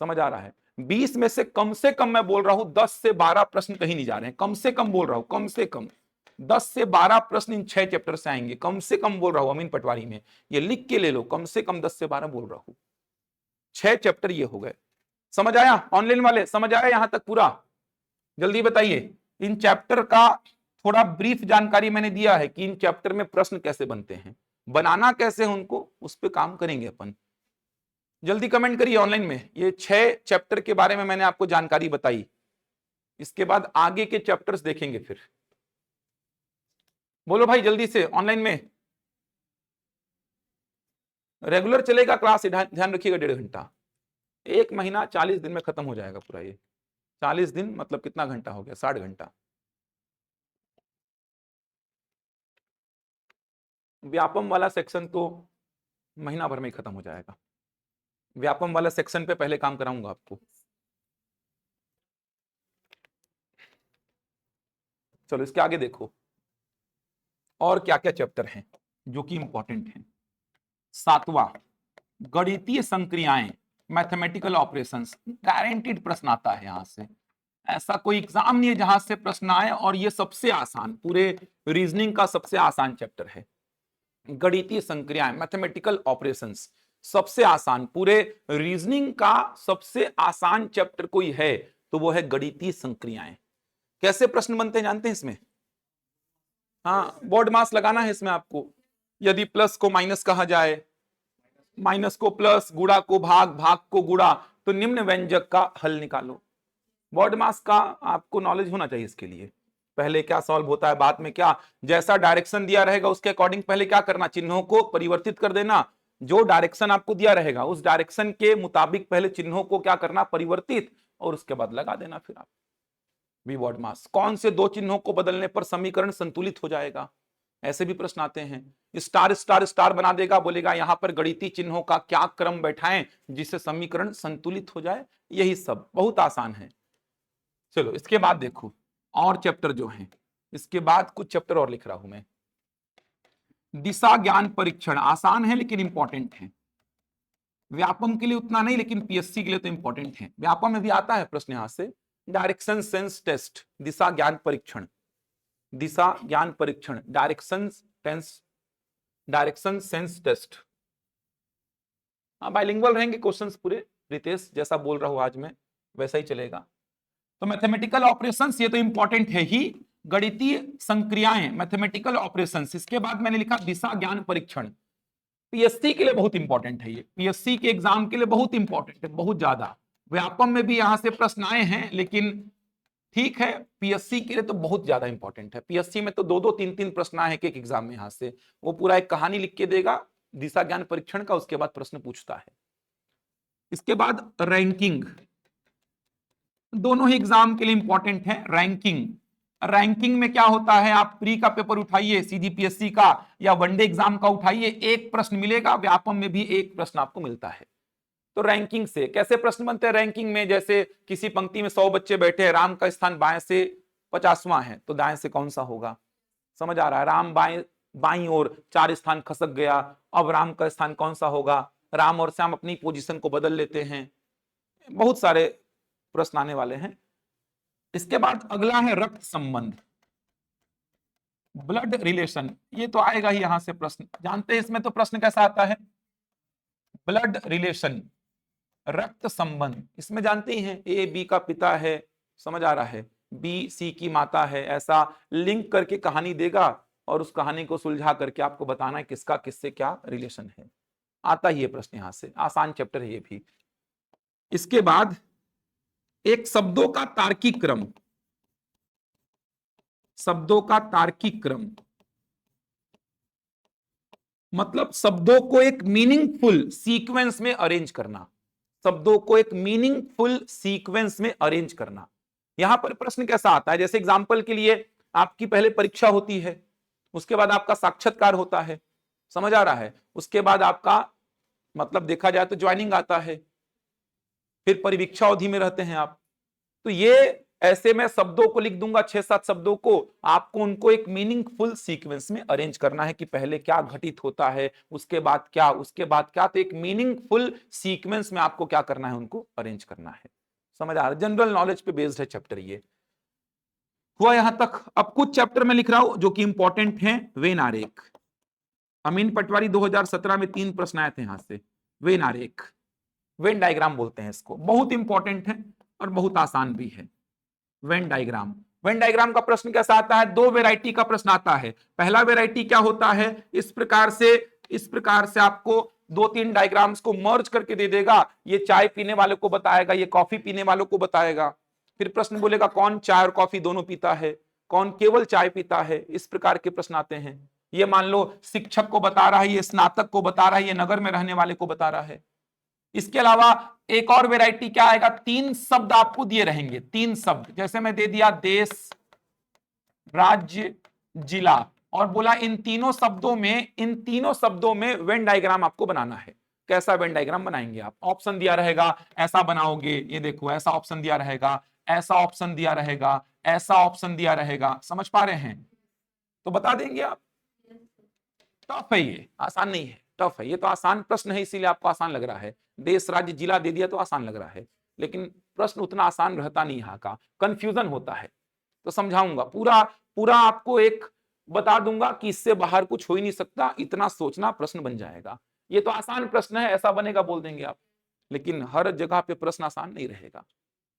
समझ आ रहा है? 20 में से कम मैं बोल रहा हूं 10 से 12 प्रश्न कहीं नहीं जा रहे हैं, कम से कम बोल रहा हूं, कम से कम 10 से 12 प्रश्न इन 6 चैप्टर से आएंगे, कम से कम बोल रहा हूं अमीन पटवारी में, ये लिख के ले लो, कम से कम 10 से 12 बोल रहा हूं। 6 चैप्टर ये हो गए। समझ आया? ऑनलाइन वाले समझ आया यहां तक पूरा? जल्दी बताइए। इन चैप्टर का थोड़ा ब्रीफ जानकारी मैंने दिया है कि इन चैप्टर में प्रश्न कैसे बनते हैं, बनाना कैसे है उनको, उस पर काम करेंगे अपन। जल्दी कमेंट करिए ऑनलाइन में। ये 6 चैप्टर के बारे में मैंने आपको जानकारी बताई, इसके बाद आगे के चैप्टर्स देखेंगे फिर। बोलो भाई जल्दी से ऑनलाइन में। रेगुलर चलेगा क्लास, ध्यान रखिएगा, 1.5 घंटा, 1 महीना 40 दिन में खत्म हो जाएगा पूरा ये। 40 दिन मतलब कितना घंटा हो गया, 60 घंटा। व्यापम वाला सेक्शन तो महीना भर में ही खत्म हो जाएगा। व्यापम वाला सेक्शन पे पहले काम कराऊंगा आपको। चलो इसके आगे देखो और क्या क्या चैप्टर हैं जो कि इंपॉर्टेंट हैं। 7वां, गणितीय संक्रियाएं, मैथमेटिकल ऑपरेशंस। गारंटीड प्रश्न आता है यहां से, ऐसा कोई एग्जाम नहीं है जहां से प्रश्न आए, और ये सबसे आसान, पूरे रीजनिंग का सबसे आसान चैप्टर है। गणितीय संक्रियाएं, मैथमेटिकल ऑपरेशंस, सबसे आसान, पूरे रीजनिंग का सबसे आसान चैप्टर कोई है तो वो है गणितीय संक्रियाएं। कैसे प्रश्न बनते हैं जानते हैं इसमें? हाँ, बोर्ड मास लगाना है इसमें आपको। यदि प्लस को माइनस कहा जाए, माइनस को प्लस, गुणा को भाग, भाग को गुणा, तो निम्न व्यंजक का हल निकालो। बोर्ड मास का आपको नॉलेज होना चाहिए इसके लिए। पहले क्या सॉल्व होता है, बाद में क्या, जैसा डायरेक्शन दिया रहेगा उसके अकॉर्डिंग पहले क्या करना, चिन्हों को परिवर्तित कर देना। जो डायरेक्शन आपको दिया रहेगा उस डायरेक्शन के मुताबिक पहले चिन्हों को क्या करना, परिवर्तित, और उसके बाद लगा देना फिर आप बी बोर्ड मास। कौन से 2 चिन्हों को बदलने पर समीकरण संतुलित हो जाएगा, ऐसे भी प्रश्न आते हैं। स्टार स्टार स्टार बना देगा, बोलेगा यहां पर गणितीय चिन्हों का क्या क्रम बैठाएं जिससे समीकरण संतुलित हो जाए। यही सब बहुत आसान है। चलो इसके बाद देखो और चैप्टर जो हैं, इसके बाद कुछ चैप्टर और लिख रहा हूं मैं। दिशा ज्ञान परीक्षण आसान है लेकिन इंपॉर्टेंट है। व्यापम के लिए उतना नहीं, लेकिन पीएससी के लिए तो इंपॉर्टेंट है। व्यापम में भी आता है प्रश्न यहां से, डायरेक्शन सेंस टेस्ट, दिशा ज्ञान परीक्षण, दिशा ज्ञान परीक्षण, डायरेक्शन सेंस टेस्ट। हाँ, बाइलिंगुअल रहेंगे क्वेश्चंस पूरे, रितेश जैसा बोल रहा हूं आज मैं वैसा ही चलेगा। तो मैथमेटिकल ऑपरेशंस ये तो इंपॉर्टेंट है ही, गणितीय संक्रियाएं, मैथमेटिकल ऑपरेशंस। इसके बाद मैंने लिखा दिशा ज्ञान परीक्षण। पीएससी के लिए बहुत इंपॉर्टेंट है ये, पीएससी के एग्जाम के लिए बहुत इंपॉर्टेंट है, बहुत ज्यादा। व्यापम में भी यहां से प्रश्न आए हैं, लेकिन ठीक है, पीएससी के लिए तो बहुत ज्यादा इंपॉर्टेंट है। पीएससी में तो 2-2 3-3 प्रश्न आए एक एग्जाम में, यहां से वो पूरा एक कहानी लिख के देगा दिशा ज्ञान परीक्षण का, उसके बाद प्रश्न पूछता है। इसके बाद रैंकिंग, दोनों ही एग्जाम के लिए इंपॉर्टेंट है। रैंकिंग, रैंकिंग में क्या होता है, आप प्री का पेपर उठाइए, सीधी पीएससी का या वनडे एग्जाम का उठाइए, एक प्रश्न मिलेगा। व्यापम में भी एक प्रश्न आपको मिलता है। तो रैंकिंग से कैसे प्रश्न बनते हैं, रैंकिंग में जैसे किसी पंक्ति में 100 बच्चे बैठे हैं, राम का स्थान बाएं से 50वां है, तो दाएं से कौन सा होगा? समझ आ रहा है? राम बाईं ओर 4 स्थान खसक गया, अब राम का स्थान कौन सा होगा? राम और श्याम अपनी पोजीशन को बदल लेते हैं। बहुत सारे प्रश्न आने वाले हैं। इसके बाद अगला है रक्त संबंध, ब्लड रिलेशन। ये तो आएगा ही यहां से प्रश्न, जानते हैं इसमें तो प्रश्न कैसा आता है, ब्लड रिलेशन, रक्त संबंध। इसमें जानते ही हैं, ए बी का पिता है, समझ आ रहा है, बी सी की माता है, ऐसा लिंक करके कहानी देगा और उस कहानी को सुलझा करके आपको बताना है किसका किससे क्या रिलेशन है। आता ही है प्रश्न यहां से, आसान चैप्टर है ये भी। इसके बाद एक शब्दों का तार्किक क्रम, शब्दों का तार्किक क्रम, मतलब शब्दों को एक मीनिंगफुल सीक्वेंस में अरेंज करना, शब्दों को एक मीनिंगफुल सीक्वेंस में अरेंज करना। यहां पर प्रश्न कैसा आता है, जैसे एग्जांपल के लिए आपकी पहले परीक्षा होती है, उसके बाद आपका साक्षात्कार होता है, समझ आ रहा है, उसके बाद आपका मतलब देखा जाए तो ज्वाइनिंग आता है, फिर परिवीक्षा अवधि में रहते हैं आप। तो ये ऐसे में शब्दों को लिख दूंगा 6-7 शब्दों को, आपको उनको एक मीनिंगफुल सीक्वेंस में अरेंज करना है कि पहले क्या घटित होता है, उसके बाद क्या, उसके बाद क्या, तो एक मीनिंगफुल सीक्वेंस में आपको क्या करना है, उनको अरेंज करना है। समझ आ रहा है, जनरल नॉलेज पे बेस्ड है चैप्टर ये हुआ यहां तक। अब कुछ चैप्टर में लिख रहा हूं जो कि इंपॉर्टेंट है। वेन आरेख, अमीन पटवारी 2017 में 3 प्रश्न आए थे यहां से। वेन आरेख, वेन डायग्राम बोलते हैं इसको, बहुत इंपॉर्टेंट है और बहुत आसान भी है। वेन डायग्राम, वेन डायग्राम का प्रश्न कैसा आता है, 2 वेराइटी का प्रश्न आता है। पहला वेराइटी क्या होता है, इस प्रकार से आपको 2-3 डायग्राम्स को मर्ज करके दे देगा, ये चाय पीने वाले को बताएगा, ये कॉफी पीने वालों को बताएगा। फिर प्रश्न बोलेगा कौन चाय और कॉफी दोनों पीता है, कौन केवल चाय पीता है, इस प्रकार के प्रश्न आते हैं। ये मान लो शिक्षक को बता रहा है, ये स्नातक को बता रहा है, ये नगर में रहने वाले को बता रहा है। इसके अलावा एक और वैरायटी क्या आएगा, 3 शब्द आपको दिए रहेंगे, 3 शब्द, जैसे मैं दे दिया देश, राज्य, जिला, और बोला इन तीनों शब्दों में वेन डायग्राम आपको बनाना है। कैसा वेन डायग्राम बनाएंगे आप, ऑप्शन दिया रहेगा, ऐसा बनाओगे, ये देखो ऐसा ऑप्शन दिया रहेगा, ऐसा ऑप्शन दिया रहेगा, ऐसा ऑप्शन दिया रहेगा, समझ पा रहे हैं, तो बता देंगे आप। टफ है ये, आसान नहीं है, टफ है ये, तो आसान प्रश्न है इसीलिए आपको आसान लग रहा है। देश राज्य जिला दे दिया तो आसान लग रहा है, लेकिन प्रश्न उतना आसान रहता नहीं, यहाँ का कंफ्यूजन होता है। तो समझाऊंगा पूरा पूरा आपको एक बता दूंगा कि इससे बाहर कुछ हो ही नहीं सकता, इतना सोचना प्रश्न बन जाएगा। ये तो आसान प्रश्न है, ऐसा बनेगा बोल देंगे आप, लेकिन हर जगह पे प्रश्न आसान नहीं रहेगा।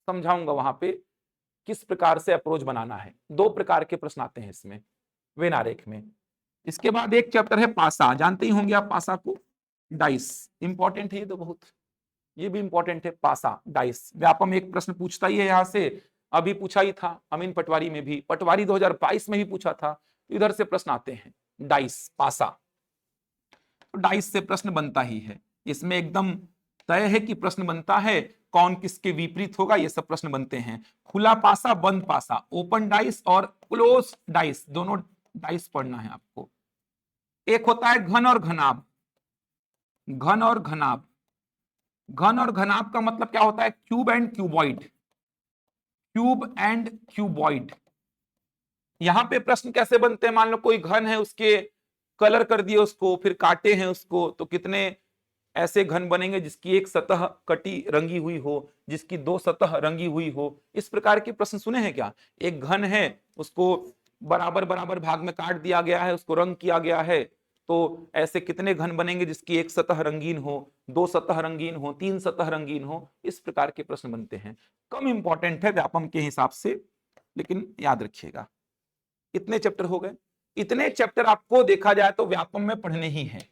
समझाऊंगा वहां पे किस प्रकार से अप्रोच बनाना है। 2 प्रकार के प्रश्न आते हैं इसमें, वेन आरेख में। इसके बाद एक चैप्टर है पासा, जानते ही होंगे आप पासा को, डाइस, इंपॉर्टेंट है ये तो बहुत, ये भी इंपॉर्टेंट है। पासा डाइस, व्यापम एक प्रश्न पूछता ही है यहां से, अभी पूछा ही था अमीन पटवारी में भी, पटवारी 2022 में भी पूछा था, इधर से प्रश्न आते हैं। डाइस, पासा, तो डाइस से प्रश्न बनता ही है, इसमें एकदम तय है कि प्रश्न बनता है, कौन किसके विपरीत होगा, ये सब प्रश्न बनते हैं। खुला पासा, बंद पासा, ओपन डाइस और क्लोज डाइस, दोनों डाइस पढ़ना है आपको। एक होता है घन और घनाभ, घन और घनाभ, घन और घनाभ का मतलब क्या होता है, cube and cuboid, cube and cuboid. यहां पे प्रश्न कैसे बनते हैं, मान लो कोई घन है, उसके कलर कर दिए उसको, फिर काटे हैं उसको, तो कितने ऐसे घन बनेंगे जिसकी एक सतह कटी रंगी हुई हो, जिसकी 2 सतह रंगी हुई हो, इस प्रकार के प्रश्न सुने हैं क्या। एक घन है, उसको बराबर बराबर भाग में काट दिया गया है, उसको रंग किया गया है, तो ऐसे कितने घन बनेंगे जिसकी एक सतह रंगीन हो, 2 सतह रंगीन हो, 3 सतह रंगीन हो, इस प्रकार के प्रश्न बनते हैं। कम इंपॉर्टेंट है व्यापम के हिसाब से, लेकिन याद रखिएगा। इतने चैप्टर हो गए, इतने चैप्टर आपको देखा जाए तो व्यापम में पढ़ने ही है,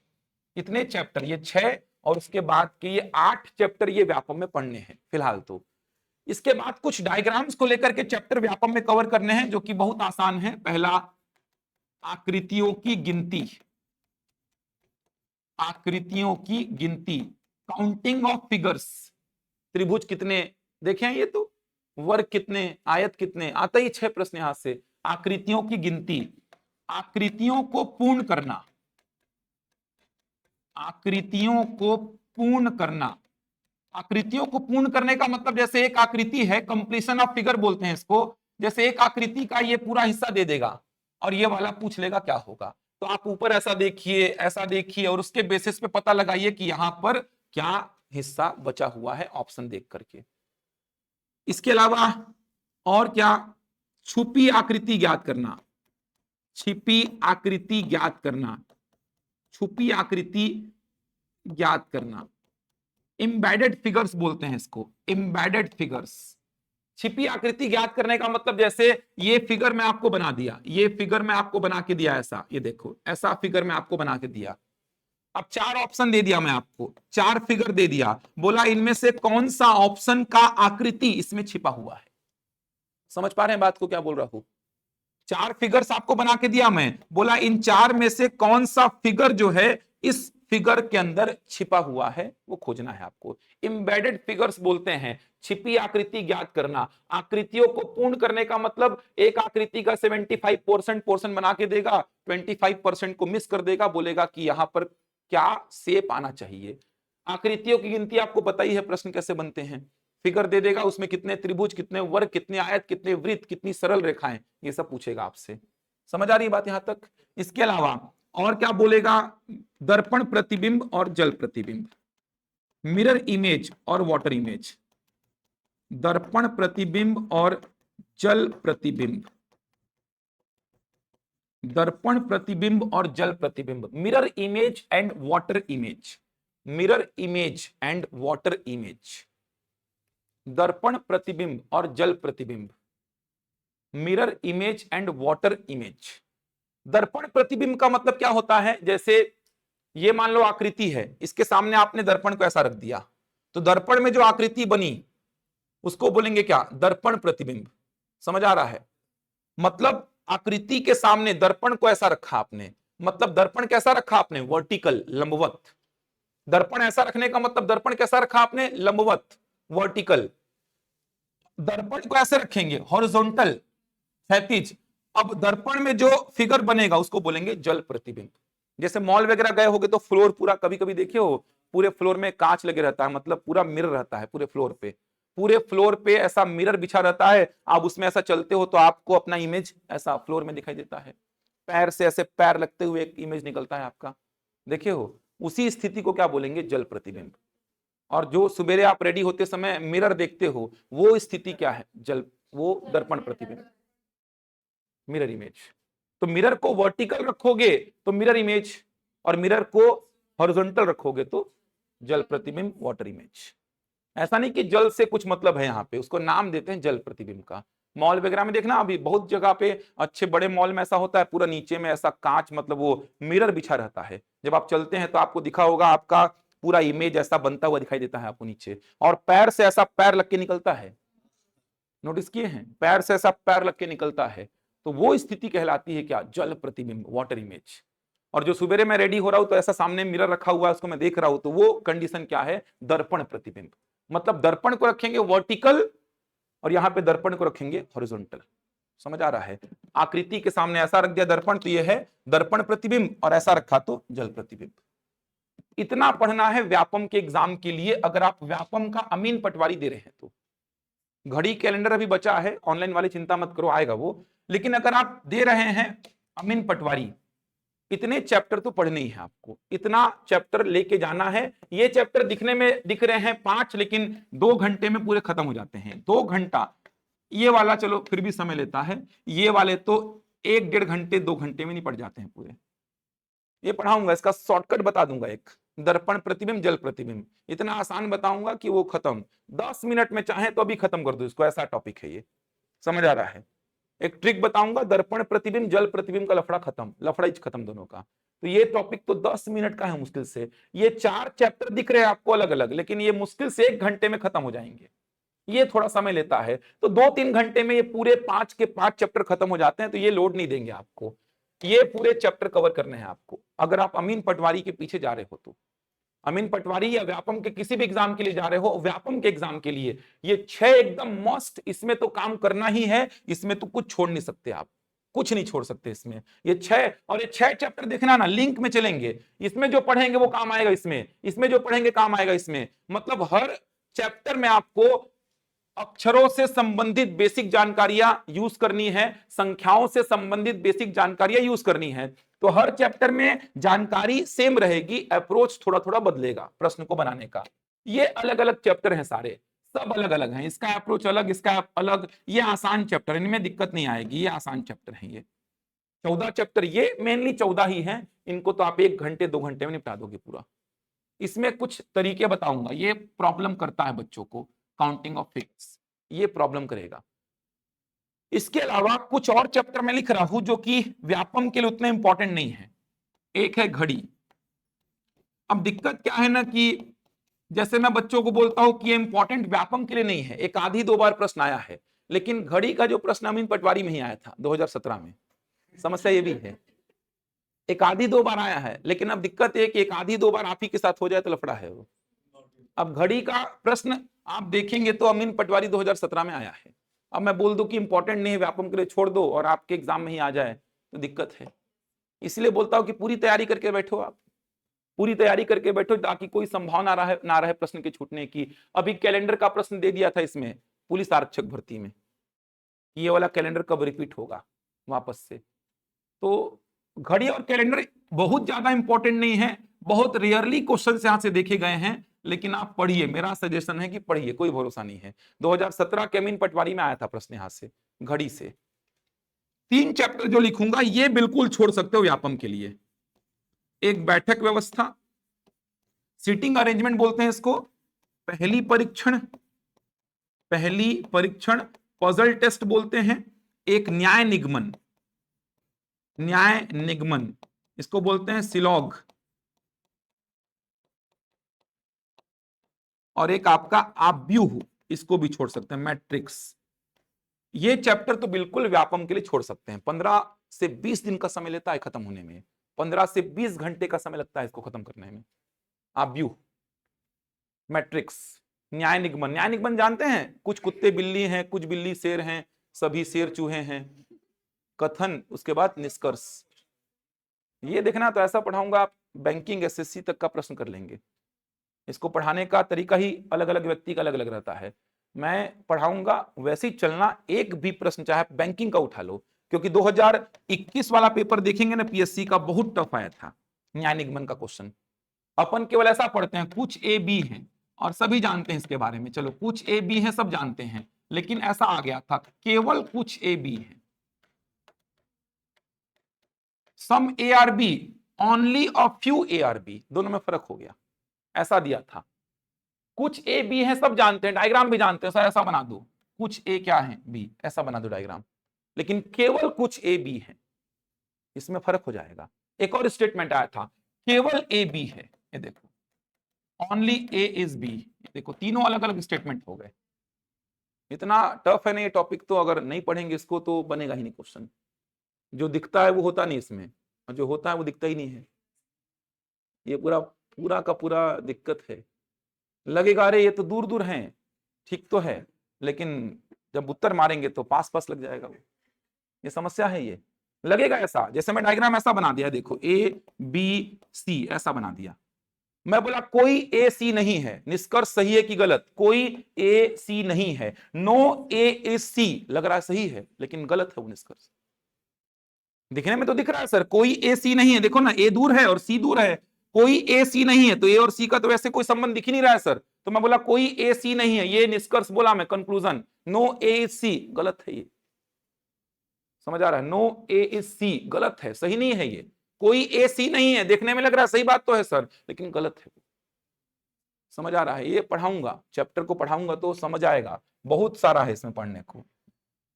इतने चैप्टर, ये 6 और उसके बाद के ये 8 चैप्टर ये व्यापम में पढ़ने हैं फिलहाल। तो इसके बाद कुछ डायग्राम्स को लेकर के चैप्टर व्यापम में कवर करने हैं, जो कि बहुत आसान है। पहला, आकृतियों की गिनती, आकृतियों की गिनती, काउंटिंग ऑफ फिगर्स, त्रिभुज कितने देखे हैं, ये तो वर्ग कितने, आयत कितने, आता ही 6 प्रश्न यहां से। आकृतियों की गिनती, आकृतियों को पूर्ण करना, आकृतियों को पूर्ण करना, आकृतियों को पूर्ण करने का मतलब, जैसे एक आकृति है, कंप्लीशन ऑफ फिगर बोलते हैं इसको, जैसे एक आकृति का ये पूरा हिस्सा दे देगा और ये वाला पूछ लेगा क्या होगा, तो आप ऊपर ऐसा देखिए और उसके बेसिस पे पता लगाइए कि यहां पर क्या हिस्सा बचा हुआ है, ऑप्शन देख करके। इसके अलावा और क्या, छुपी आकृति ज्ञात करना, छिपी आकृति ज्ञात करना, छुपी आकृति ज्ञात करना, एम्बेडेड फिगर्स बोलते हैं इसको, एम्बेडेड फिगर्स। छिपी आकृति ज्ञात करने का मतलब, जैसे ये फिगर मैं आपको बना दिया, ये फिगर मैं आपको बना के दिया, ऐसा, ये देखो ऐसा फिगर मैं आपको बना के दिया। अब 4 ऑप्शन दे दिया मैं आपको, 4 फिगर दे दिया, बोला इनमें से कौन सा ऑप्शन का आकृति इसमें छिपा हुआ है। समझ पा रहे हैं बात को, क्या बोल रहा हूं। 4 फिगर्स आपको बना के दिया, मैं बोला इन 4 में से कौन सा फिगर जो है इस फिगर के अंदर छिपा हुआ है वो खोजना है आपको। एम्बेडेड फिगर्स बोलते हैं, छिपी आकृति ज्ञात करना। आकृतियों को पूर्ण करने का मतलब एक आकृति का 75% पोर्शन बना के देगा, 25% को मिस कर देगा, बोलेगा कि यहां पर क्या शेप आना चाहिए। आकृतियों की गिनती आपको पता ही है, प्रश्न कैसे बनते हैं। फिगर दे देगा, उसमें कितने त्रिभुज, कितने वर्ग, कितने आयत, कितने वृत्त, कितनी सरल रेखाएं, ये सब पूछेगा आपसे। समझ आ रही है बात यहां तक? इसके अलावा और क्या बोलेगा? दर्पण प्रतिबिंब और जल प्रतिबिंब, मिरर इमेज और वाटर इमेज। दर्पण प्रतिबिंब और जल प्रतिबिंब, दर्पण प्रतिबिंब और जल प्रतिबिंब, mirror image and water image, mirror image and water image. दर्पण प्रतिबिंब और जल प्रतिबिंब, mirror image and water image. दर्पण प्रतिबिंब का मतलब क्या होता है? जैसे ये मान लो आकृति है, इसके सामने आपने दर्पण को ऐसा रख दिया, तो दर्पण में जो आकृति बनी उसको बोलेंगे क्या? दर्पण प्रतिबिंब। समझ आ रहा है? मतलब आकृति के सामने दर्पण को ऐसा रखा आपने, मतलब दर्पण कैसा रखा आपने? वर्टिकल, लंबवत। दर्पण ऐसा रखने का मतलब दर्पण कैसा रखा आपने? लंबवत, वर्टिकल। दर्पण को ऐसे रखेंगे हॉरिजॉन्टल, क्षैतिज। अब दर्पण में जो फिगर बनेगा उसको बोलेंगे जल प्रतिबिंब। जैसे मॉल वगैरह गए होगे तो फ्लोर पूरा, कभी कभी देखे हो, पूरे फ्लोर में कांच लगे रहता है, मतलब पूरा मिरर रहता है पूरे फ्लोर पे। पूरे फ्लोर पे ऐसा मिरर बिछा रहता है, आप उसमें ऐसा चलते हो तो आपको अपना इमेज ऐसा फ्लोर में दिखाई देता है। पैर से ऐसे पैर लगते हुए एक इमेज निकलता है आपका, देखे हो? उसी स्थिति को क्या बोलेंगे? जल प्रतिबिंब। और जो सवेरे आप रेडी होते समय मिरर देखते हो, वो स्थिति क्या है? जल, वो दर्पण प्रतिबिंब, मिरर इमेज। तो मिरर को वर्टिकल रखोगे तो मिरर इमेज, और मिरर को हॉरिजॉन्टल रखोगे तो जल प्रतिबिंब, वाटर इमेज। ऐसा नहीं कि जल से कुछ मतलब है, यहां पे उसको नाम देते हैं जल प्रतिबिंब का। मॉल वगैरह में देखना, अभी बहुत जगह पे अच्छे बड़े मॉल में ऐसा होता है, पूरा नीचे में ऐसा कांच, मतलब वो मिरर बिछा रहता है। जब आप चलते हैं तो आपको दिखा होगा, आपका पूरा इमेज ऐसा बनता हुआ दिखाई देता है आपको नीचे, और पैर से ऐसा पैर लग के निकलता है। नोटिस किए हैं? पैर से ऐसा पैर लग के निकलता है, तो वो स्थिति कहलाती है क्या? जल प्रतिबिंब, वाटर इमेज। और जो सुबेरे मैं रेडी हो रहा हूं तो ऐसा सामने मिरर रखा हुआ है, उसको मैं देख रहा हूं, तो वो कंडीशन क्या है? दर्पण प्रतिबिंब। मतलब दर्पण को रखेंगे वर्टिकल और यहां पे दर्पण को रखेंगे हॉरिजॉन्टल। समझ आ रहा है? आकृति के सामने ऐसा रख दिया दर्पण, तो ये है दर्पण प्रतिबिंब, और ऐसा रखा तो जल प्रतिबिंब। इतना पढ़ना है व्यापम के एग्जाम के लिए, अगर आप व्यापम का अमीन पटवारी दे रहे हैं तो। घड़ी कैलेंडर अभी बचा है, ऑनलाइन वाली चिंता मत करो, आएगा वो। लेकिन अगर आप दे रहे हैं अमीन पटवारी, इतने चैप्टर तो पढ़ने ही है आपको, इतना चैप्टर लेके जाना है। ये चैप्टर दिखने में दिख रहे हैं 5, लेकिन 2 घंटे में पूरे खत्म हो जाते हैं। 2 घंटा ये वाला चलो फिर भी समय लेता है, ये वाले तो 1-1.5 घंटे 2 घंटे में नहीं पढ़ जाते हैं पूरे। ये पढ़ाऊंगा, इसका शॉर्टकट बता दूंगा एक, दर्पण प्रतिबिंब, जल प्रतिबिंब, इतना आसान बताऊंगा कि वो खत्म 10 मिनट में, चाहे तो अभी खत्म कर दो इसको, ऐसा टॉपिक है ये। समझ आ रहा है? एक ट्रिक बताऊंगा, दर्पण प्रतिबिंब जल प्रतिबिंब का लफड़ा खत्म, लफड़ा ही खत्म दोनों का। तो ये टॉपिक तो 10 मिनट का है मुश्किल से। ये 4 चैप्टर दिख रहे हैं आपको अलग अलग, लेकिन ये मुश्किल से 1 घंटे में खत्म हो जाएंगे। ये थोड़ा समय लेता है, तो 2-3 घंटे में ये पूरे 5 के 5 चैप्टर खत्म हो जाते हैं, तो ये लोड नहीं देंगे आपको। ये पूरे चैप्टर कवर करने हैं आपको, अगर आप अमीन पटवारी के पीछे जा रहे हो तो। अमीन पटवारी या व्यापम के किसी भी एग्जाम के लिए जा रहे हो, व्यापम के एग्जाम के लिए ये 6 एकदम मस्ट, इसमें तो काम करना ही है, इसमें तो कुछ छोड़ नहीं सकते आप, कुछ नहीं छोड़ सकते इसमें। ये 6, और ये 6 चैप्टर देखना ना, लिंक में चलेंगे, इसमें जो पढ़ेंगे वो काम आएगा इसमें, इसमें जो पढ़ेंगे काम आएगा इसमें। मतलब हर चैप्टर में आपको अक्षरों से संबंधित बेसिक जानकारियां यूज करनी है, संख्याओं से संबंधित बेसिक जानकारियां यूज करनी है। तो हर चैप्टर में जानकारी सेम रहेगी, अप्रोच थोड़ा थोड़ा बदलेगा प्रश्न को बनाने का। ये अलग अलग चैप्टर हैं सारे, सब अलग अलग हैं, इसका अप्रोच अलग, इसका अलग। ये आसान चैप्टर, इनमें दिक्कत नहीं आएगी, ये आसान चैप्टर है। ये 14 चैप्टर, ये मेनली 14 ही हैं, इनको तो आप 1 घंटे 2 घंटे में निपटा दोगे पूरा। इसमें कुछ तरीके बताऊंगा, ये प्रॉब्लम करता है बच्चों को, काउंटिंग ऑफ फिग्स, ये प्रॉब्लम करेगा। इसके अलावा कुछ और चैप्टर में लिख रहा हूं जो कि व्यापम के लिए उतने इंपॉर्टेंट नहीं है। एक है घड़ी। अब दिक्कत क्या है ना कि जैसे मैं बच्चों को बोलता हूं कि ये इंपॉर्टेंट व्यापम के लिए नहीं है, एक आधी 2 बार प्रश्न आया है, लेकिन घड़ी का जो प्रश्न अमीन पटवारी में ही आया था 2017 में। समस्या ये भी है, एक आधी दो बार आया है, लेकिन अब दिक्कत है कि एक आधी दो बार आप ही के साथ हो जाए तो लफड़ा है वो। अब घड़ी का प्रश्न आप देखेंगे तो अमीन पटवारी 2017 में आया है। अब मैं बोल दूं कि इंपॉर्टेंट नहीं है, व्यापम के लिए छोड़ दो और आपके एग्जाम में ही आ जाए तो दिक्कत है। इसलिए बोलता हूं कि पूरी तैयारी करके बैठो, आप पूरी तैयारी करके बैठो ताकि कोई संभावना ना रहे प्रश्न के छूटने की। अभी कैलेंडर का प्रश्न दे दिया था इसमें पुलिस आरक्षक भर्ती में, ये वाला कैलेंडर कब रिपीट होगा वापस से। तो घड़ी और कैलेंडर बहुत ज्यादा इंपॉर्टेंट नहीं है, बहुत रेयरली क्वेश्चन यहां से देखे गए हैं, लेकिन आप पढ़िए, मेरा सजेशन है कि पढ़िए, कोई भरोसा नहीं है। 2017 के अमीन पटवारी में आया था प्रश्न यहां से घड़ी से। 3 चैप्टर जो लिखूंगा ये बिल्कुल छोड़ सकते हो व्यापम के लिए। एक बैठक व्यवस्था, सीटिंग अरेंजमेंट बोलते हैं इसको, पहली परीक्षण पजल टेस्ट बोलते हैं, एक न्याय निगमन इसको बोलते हैं सिलॉग, और एक आपका आव्यूह, इसको भी छोड़ सकते हैं, मैट्रिक्स। ये चैप्टर तो बिल्कुल व्यापम के लिए छोड़ सकते हैं। 15 से 20 दिन का समय लेता है खत्म होने में, 15 से 20 घंटे का समय लगता है इसको खत्म करने में। आव्यूह, मैट्रिक्स, न्याय निगमन जानते हैं, कुछ कुत्ते बिल्ली हैं, कुछ बिल्ली शेर हैं, सभी शेर चूहे हैं। कथन, उसके बाद निष्कर्ष। ये देखना तो ऐसा पढ़ाऊंगा आप बैंकिंग एसएससी तक का प्रश्न कर लेंगे। इसको पढ़ाने का तरीका ही अलग अलग व्यक्ति का अलग अलग रहता है। मैं पढ़ाऊंगा वैसे ही चलना, एक भी प्रश्न चाहे बैंकिंग का उठा लो, क्योंकि 2021 वाला पेपर देखेंगे ना पीएससी का, बहुत टफ आया था न्याय निगमन का क्वेश्चन। अपन केवल ऐसा पढ़ते हैं कुछ ए बी है और सभी जानते हैं इसके बारे में, चलो कुछ ए बी है सब जानते हैं, लेकिन ऐसा आ गया था केवल कुछ ए बी है, some A are B only a few A are B, दोनों में फर्क हो गया, ऐसा दिया था। कुछ ए बी है सब जानते हैं, डायग्राम भी जानते हैं सर, ऐसा बना दो, कुछ ए क्या है बी, ऐसा बना दो डायग्राम, लेकिन केवल कुछ ए बी है, इसमें फर्क हो जाएगा। एक और स्टेटमेंट आया था केवल ए बी है, ये देखो ओनली ए इज बी, देखो तीनों अलग अलग स्टेटमेंट हो गए। इतना टफ है ना ये टॉपिक, तो अगर नहीं पढ़ेंगे इसको तो बनेगा ही नहीं क्वेश्चन। जो दिखता है वो होता नहीं इसमें, और जो होता है वो दिखता ही नहीं है। ये पूरा का पूरा दिक्कत है। लगेगा अरे ये तो दूर दूर हैं, ठीक तो है, लेकिन जब उत्तर मारेंगे तो पास पास लग जाएगा वो। ये समस्या है। ये लगेगा ऐसा, जैसे मैं डायग्राम ऐसा बना दिया, देखो ए बी सी ऐसा बना दिया, मैं बोला कोई ए सी नहीं है, निष्कर्ष सही है कि गलत, कोई ए सी नहीं है, नो ए इज सी, लग रहा है सही है लेकिन गलत है वो निष्कर्ष। दिखने में तो दिख रहा है सर कोई ए सी नहीं है, देखो ना ए दूर है और सी दूर है, कोई ए सी नहीं है, तो ए और सी का तो वैसे कोई संबंध दिख ही नहीं रहा है सर, तो मैं बोला कोई ए सी नहीं है, ये निष्कर्ष बोला मैं, conclusion, no A is C, गलत है ये। समझ आ रहा है, नो ए इज सी गलत है, सही नहीं है ये, कोई ए सी नहीं है, देखने में लग रहा है सही बात तो है सर, लेकिन गलत है। समझ आ रहा है, ये पढ़ाऊंगा, चैप्टर को पढ़ाऊंगा तो समझ आएगा, बहुत सारा है इसमें पढ़ने को।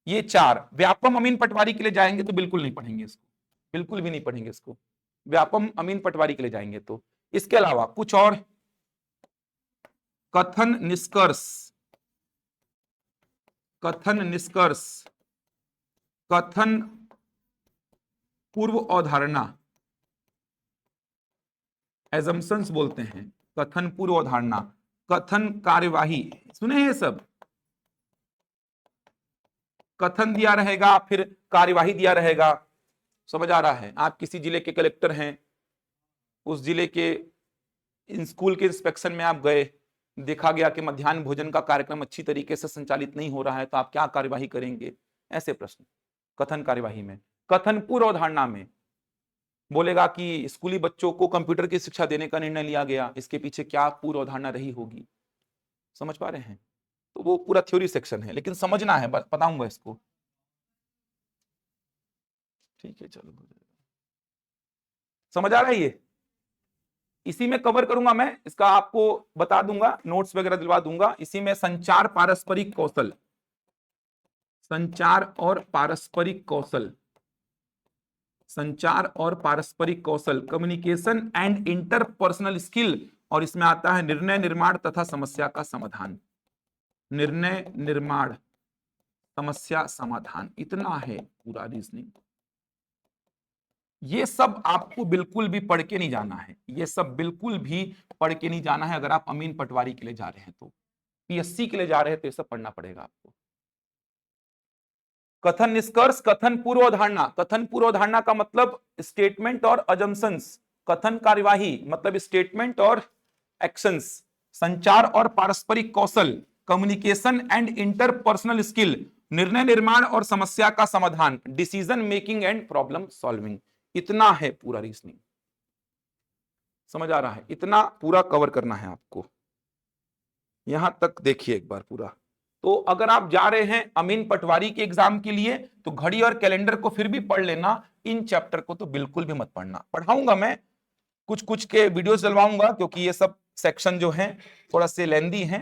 ये 4 व्यापम अमीन पटवारी के लिए जाएंगे तो बिल्कुल नहीं पढ़ेंगे इसको, बिल्कुल भी नहीं पढ़ेंगे इसको, व्यापम अमीन पटवारी के लिए जाएंगे तो। इसके अलावा कुछ और, कथन निष्कर्ष, कथन पूर्व अवधारणा, एजम्पशंस बोलते हैं, कथन पूर्व अवधारणा, कथन कार्यवाही, सुने ये सब, कथन दिया रहेगा फिर कार्यवाही दिया रहेगा। समझ आ रहा है, आप किसी जिले के कलेक्टर हैं, उस जिले के स्कूल के इंस्पेक्शन में आप गए, देखा गया कि मध्याह्न भोजन का कार्यक्रम अच्छी तरीके से संचालित नहीं हो रहा है, तो आप क्या कार्यवाही करेंगे, ऐसे प्रश्न कथन कार्यवाही में। कथन पूर्व अवधारणा में बोलेगा कि स्कूली बच्चों को कंप्यूटर की शिक्षा देने का निर्णय लिया गया, इसके पीछे क्या पूर्व अवधारणा रही होगी। समझ पा रहे हैं, तो वो पूरा थ्योरी सेक्शन है, लेकिन समझना है, बताऊंगा इसको, ठीक है चलो। समझ आ रहा है ये, इसी में कवर करूंगा मैं, इसका आपको बता दूंगा, नोट्स वगैरह दिलवा दूंगा। इसी में संचार पारस्परिक कौशल, संचार और पारस्परिक कौशल, संचार और पारस्परिक कौशल, कम्युनिकेशन एंड इंटरपर्सनल स्किल, और इसमें आता है निर्णय निर्माण तथा समस्या का समाधान, निर्णय निर्माण समस्या समाधान, इतना है पूरा रीजनिंग। ये सब आपको बिल्कुल भी पढ़ के नहीं जाना है, ये सब बिल्कुल भी पढ़ के नहीं जाना है। अगर आप अमीन पटवारी के लिए जा रहे हैं तो, पीएससी के लिए जा रहे हैं तो ये सब पढ़ना पड़ेगा आपको। कथन निष्कर्ष, कथन पूर्वधारणा। कथन पूर्वधारणा का मतलब स्टेटमेंट और अजम्पशंस। कथन कार्यवाही मतलब स्टेटमेंट और एक्शंस। संचार और पारस्परिक कौशल, कम्युनिकेशन एंड इंटरपर्सनल स्किल। निर्णय निर्माण और समस्या का समाधान, decision making and problem solving. इतना है पूरा रीजनिंग। समझ आ रहा है? इतना पूरा कवर करना है आपको। यहां तक देखिए एक बार पूरा। तो अगर आप जा रहे हैं अमीन पटवारी के एग्जाम के लिए तो घड़ी और कैलेंडर को फिर भी पढ़ लेना, इन चैप्टर को तो बिल्कुल भी मत पढ़ना। पढ़ाऊंगा मैं, कुछ कुछ के वीडियोस डलवाऊंगा, क्योंकि ये सब सेक्शन जो है थोड़ा से लेंदी है।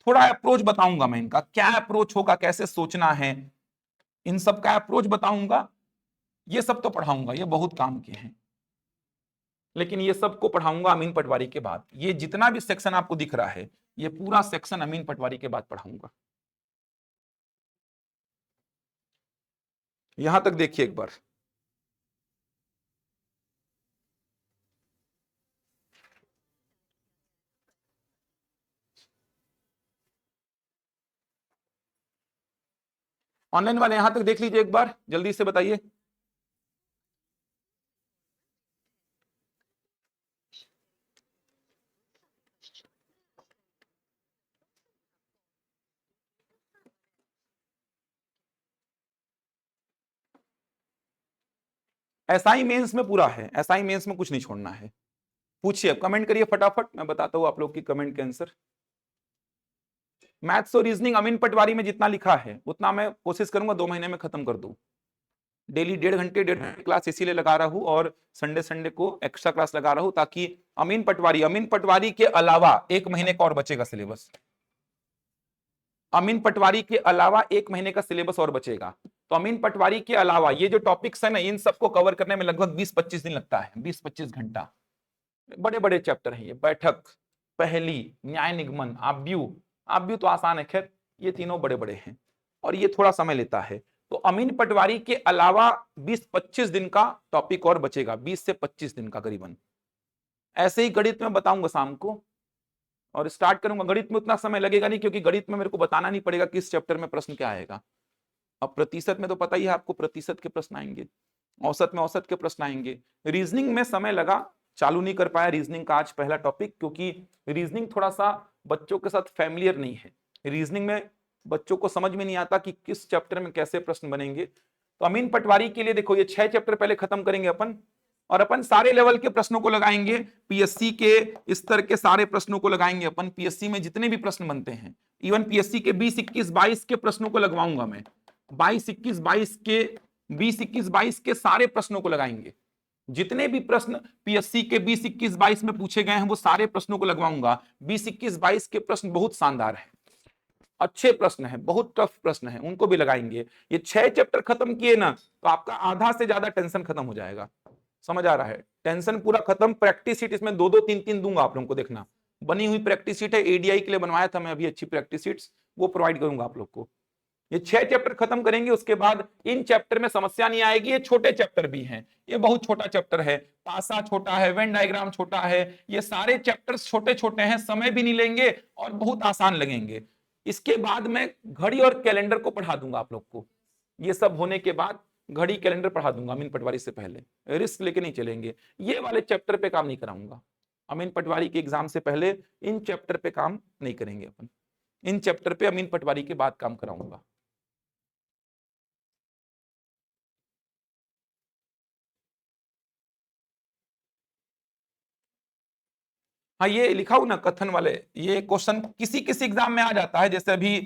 थोड़ा अप्रोच बताऊंगा मैं, इनका क्या अप्रोच होगा, कैसे सोचना है, इन सब का अप्रोच बताऊंगा। ये सब तो पढ़ाऊंगा, ये बहुत काम के हैं, लेकिन ये सब को पढ़ाऊंगा अमीन पटवारी के बाद। ये जितना भी सेक्शन आपको दिख रहा है, ये पूरा सेक्शन अमीन पटवारी के बाद पढ़ाऊंगा। यहां तक देखिए एक बार। ऑनलाइन वाले यहां तक देख लीजिए एक बार, जल्दी से बताइए। एसआई मेंस में पूरा है, एसआई मेंस में कुछ नहीं छोड़ना है। पूछिए, कमेंट करिए फटाफट, मैं बताता हूं आप लोग की कमेंट के आंसर। मैथ्स और रीजनिंग अमीन पटवारी में जितना लिखा है उतना मैं कोशिश करूंगा 2 महीने में खत्म कर दूं। डेली 1.5 घंटे क्लास इसीलिए लगा रहा हूं, और संडे संडे को एक्स्ट्रा क्लास लगा रहा हूं, ताकि अमीन पटवारी के अलावा 1 महीने का और बचेगा सिलेबस। अमीन पटवारी के अलावा 1 महीने का सिलेबस और बचेगा। तो अमीन पटवारी के अलावा ये जो टॉपिक्स है ना, इन सबको कवर करने में लगभग 20-25 दिन लगता है, 20-25 घंटा। बड़े बड़े चैप्टर हैं ये। बैठक, पहली, न्याय निगमन, आव्यूह। आव्यूह तो आसान है, खैर ये तीनों बड़े बड़े हैं और ये थोड़ा समय लेता है। तो अमीन पटवारी के अलावा 20-25 दिन का टॉपिक और बचेगा, 20 से 25 दिन का करीबन। ऐसे ही गणित में बताऊंगा शाम को, और स्टार्ट करूंगा। गणित में उतना समय लगेगा नहीं, क्योंकि गणित में मेरे को बताना नहीं पड़ेगा किस चैप्टर में प्रश्न क्या आएगा। अब प्रतिशत में तो पता ही है आपको, प्रतिशत के प्रश्न आएंगे, औसत में औसत के प्रश्न आएंगे। रीजनिंग में समय लगा, चालू नहीं कर पाया रीजनिंग का आज पहला टॉपिक, क्योंकि रीजनिंग थोड़ा सा बच्चों के साथ फैमिलियर नहीं है। रीजनिंग में बच्चों को समझ में नहीं आता कि किस चैप्टर में कैसे प्रश्न बनेंगे। तो अमीन पटवारी के लिए देखो, ये 6 चैप्टर पहले खत्म करेंगे अपन, और अपन सारे लेवल के प्रश्नों को लगाएंगे। पीएससी के स्तर के सारे प्रश्नों को लगाएंगे अपन। पीएससी में जितने भी प्रश्न बनते हैं, इवन पीएससी के 20, 21, 22 के प्रश्नों को लगवाऊंगा मैं। 22, 21, 22 के 20, 21, 22 के सारे प्रश्नों को लगाएंगे। जितने भी प्रश्न पीएससी के 20, 21, 22 में पूछे गए हैं, वो सारे प्रश्नों को लगवाऊंगा। 20, 21, 22 के प्रश्न बहुत शानदार हैं, अच्छे प्रश्न हैं, बहुत टफ प्रश्न हैं, उनको भी लगाएंगे। ये 6 चैप्टर खत्म किए ना, तो आपका आधा से ज्यादा टेंशन खत्म हो जाएगा। समझ आ रहा है? टेंशन पूरा खत्म। प्रैक्टिस शीट इसमें 2-2, 3-3 दूंगा आप लोगों को, देखना। बनी हुई प्रैक्टिस शीट है, एडीआई के लिए बनवाया था मैं अभी, अच्छी प्रैक्टिस शीट्स वो प्रोवाइड करूंगा आप लोग को। ये 6 चैप्टर खत्म करेंगे, उसके बाद इन चैप्टर में समस्या नहीं आएगी। ये छोटे चैप्टर भी हैं, ये बहुत छोटा चैप्टर है, पासा छोटा है, वेन डायग्राम छोटा है, ये सारे चैप्टर्स छोटे छोटे हैं, समय भी नहीं लेंगे और बहुत आसान लगेंगे। इसके बाद मैं घड़ी और कैलेंडर को पढ़ा दूंगा आप लोग को। ये सब होने के बाद घड़ी कैलेंडर पढ़ा दूंगा अमीन पटवारी से पहले। रिस्क लेके नहीं चलेंगे, ये वाले चैप्टर पे काम नहीं कराऊंगा। अमीन पटवारी के एग्जाम से पहले इन चैप्टर पे काम नहीं करेंगे अपन। इन चैप्टर पे अमीन पटवारी के बाद काम कराऊंगा। हाँ, ये लिखा हूं ना कथन वाले, ये क्वेश्चन किसी किसी एग्जाम में आ जाता है। जैसे अभी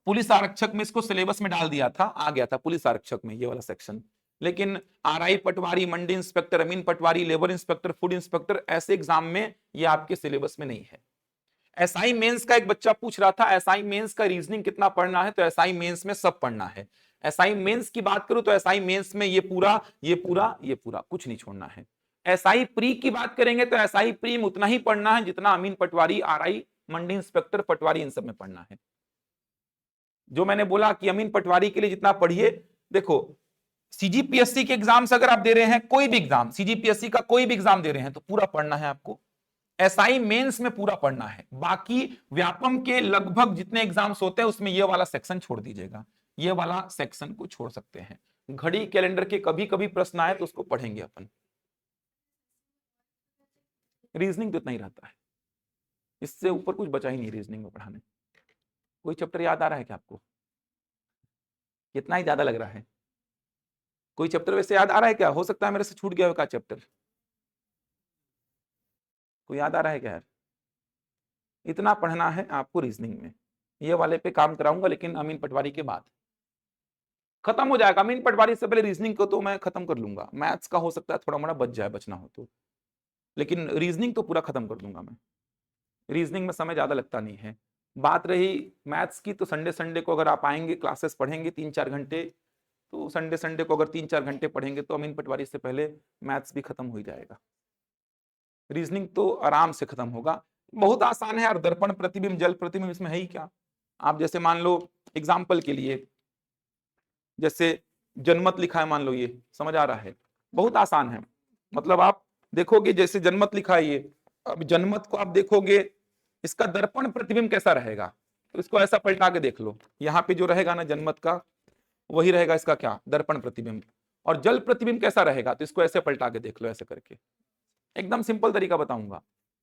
पुलिस आरक्षक में इसको सिलेबस में डाल दिया था, आ गया था पुलिस आरक्षक में ये वाला सेक्शन। लेकिन आरआई पटवारी, मंडी इंस्पेक्टर, अमीन पटवारी, लेबर इंस्पेक्टर, फूड इंस्पेक्टर, ऐसे एग्जाम में ये आपके सिलेबस में नहीं है। एसआई मेंस का एक बच्चा पूछ रहा था, एसआई मेंस का रीजनिंग कितना पढ़ना है, तो एसआई मेंस में सब पढ़ना है। एसआई मेंस की बात करूं तो एसआई मेंस में ये पूरा, ये पूरा, ये पूरा, कुछ नहीं छोड़ना है। एसआई प्री की बात करेंगे तो एसआई प्री में उतना ही पढ़ना है जितना अमीन पटवारी, आरआई, मंडी इंस्पेक्टर, पटवारी, इन सब में पढ़ना है। जो मैंने बोला कि अमीन पटवारी के लिए जितना पढ़िए, देखो सीजीपीएससी के एग्जाम्स अगर आप दे रहे हैं, कोई भी एग्जाम, सीजीपीएससी का कोई भी एग्जाम दे रहे हैं तो पूरा पढ़ना है आपको। एसआई मेंस में पूरा पढ़ना है। बाकी व्यापम के लगभग जितने एग्जाम्स होते हैं उसमें ये वाला सेक्शन छोड़ दीजिएगा, ये वाला सेक्शन को छोड़ सकते हैं। घड़ी कैलेंडर के कभी कभी प्रश्न आए तो उसको पढ़ेंगे अपन। रीजनिंग तो इतना ही रहता है, इससे ऊपर कुछ बचा ही नहीं रीजनिंग में पढ़ाने। कोई चैप्टर याद आ रहा है क्या आपको? कितना ही ज्यादा लग रहा है? कोई चैप्टर वैसे याद आ रहा है क्या? हो सकता है मेरे से छूट गया हो का चैप्टर, कोई याद आ रहा है क्या यार? इतना पढ़ना है आपको रीजनिंग में, ये वाले पे काम कराऊंगा लेकिन अमीन पटवारी के बाद खत्म हो जाएगा। अमीन पटवारी से पहले रीजनिंग को तो मैं खत्म कर लूंगा। मैथ्स का हो सकता है थोड़ा मोड़ा बच जाए, बचना हो तो, लेकिन रीजनिंग तो पूरा खत्म कर दूंगा मैं। रीजनिंग में समय ज्यादा लगता नहीं है। बात रही मैथ्स की, तो संडे संडे को अगर आप आएंगे, क्लासेस पढ़ेंगे 3-4 घंटे, तो संडे संडे को अगर 3-4 घंटे पढ़ेंगे तो अमीन पटवारी से पहले मैथ्स भी खत्म हो जाएगा। रीजनिंग तो आराम से खत्म होगा, बहुत आसान है यार। दर्पण प्रतिबिंब जल प्रतिबिंब, इसमें है ही क्या। आप जैसे मान लो एग्जाम्पल के लिए, जैसे जनमत लिखा है, मान लो ये समझ आ रहा है, बहुत आसान है। मतलब आप देखोगे जैसे जनमत लिखा है ये, अब जनमत को आप देखोगे, इसका दर्पण प्रतिबिंब कैसा रहेगा, तो इसको ऐसा पलटा के देख लो, यहाँ पे जो रहेगा ना जनमत का, वही रहेगा इसका क्या, दर्पण प्रतिबिंब। और जल प्रतिबिंब कैसा रहेगा, तो इसको ऐसे पलटा के देख लो, ऐसे करके। एकदम सिंपल तरीका बताऊंगा,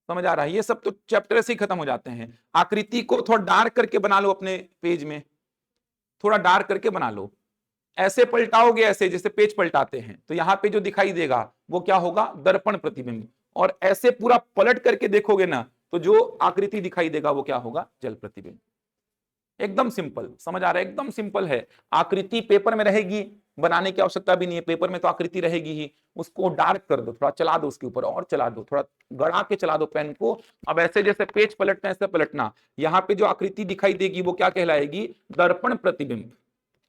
समझ आ रहा है। ये सब तो चैप्टर से ही खत्म हो जाते हैं। आकृति को थोड़ा डार्क करके बना लो अपने पेज में, थोड़ा डार्क करके बना लो। ऐसे पलटाओगे, ऐसे जैसे पेज पलटाते हैं, तो यहां पे जो दिखाई देगा वो क्या होगा, दर्पण प्रतिबिंब। और ऐसे पूरा पलट करके देखोगे ना, तो जो आकृति दिखाई देगा वो क्या होगा, जल प्रतिबिंब। एकदम सिंपल, समझ आ रहा है, एकदम सिंपल है। आकृति पेपर में रहेगी, बनाने की आवश्यकता भी नहीं है, पेपर में तो आकृति रहेगी ही। उसको डार्क कर दो, थोड़ा चला दो उसके ऊपर, और चला दो, थोड़ा गड़ा के चला दो पेन को। अब ऐसे जैसे पेज पलटना ऐसे पलटना, यहाँ पे जो आकृति दिखाई देगी वो क्या कहलाएगी, दर्पण प्रतिबिंब।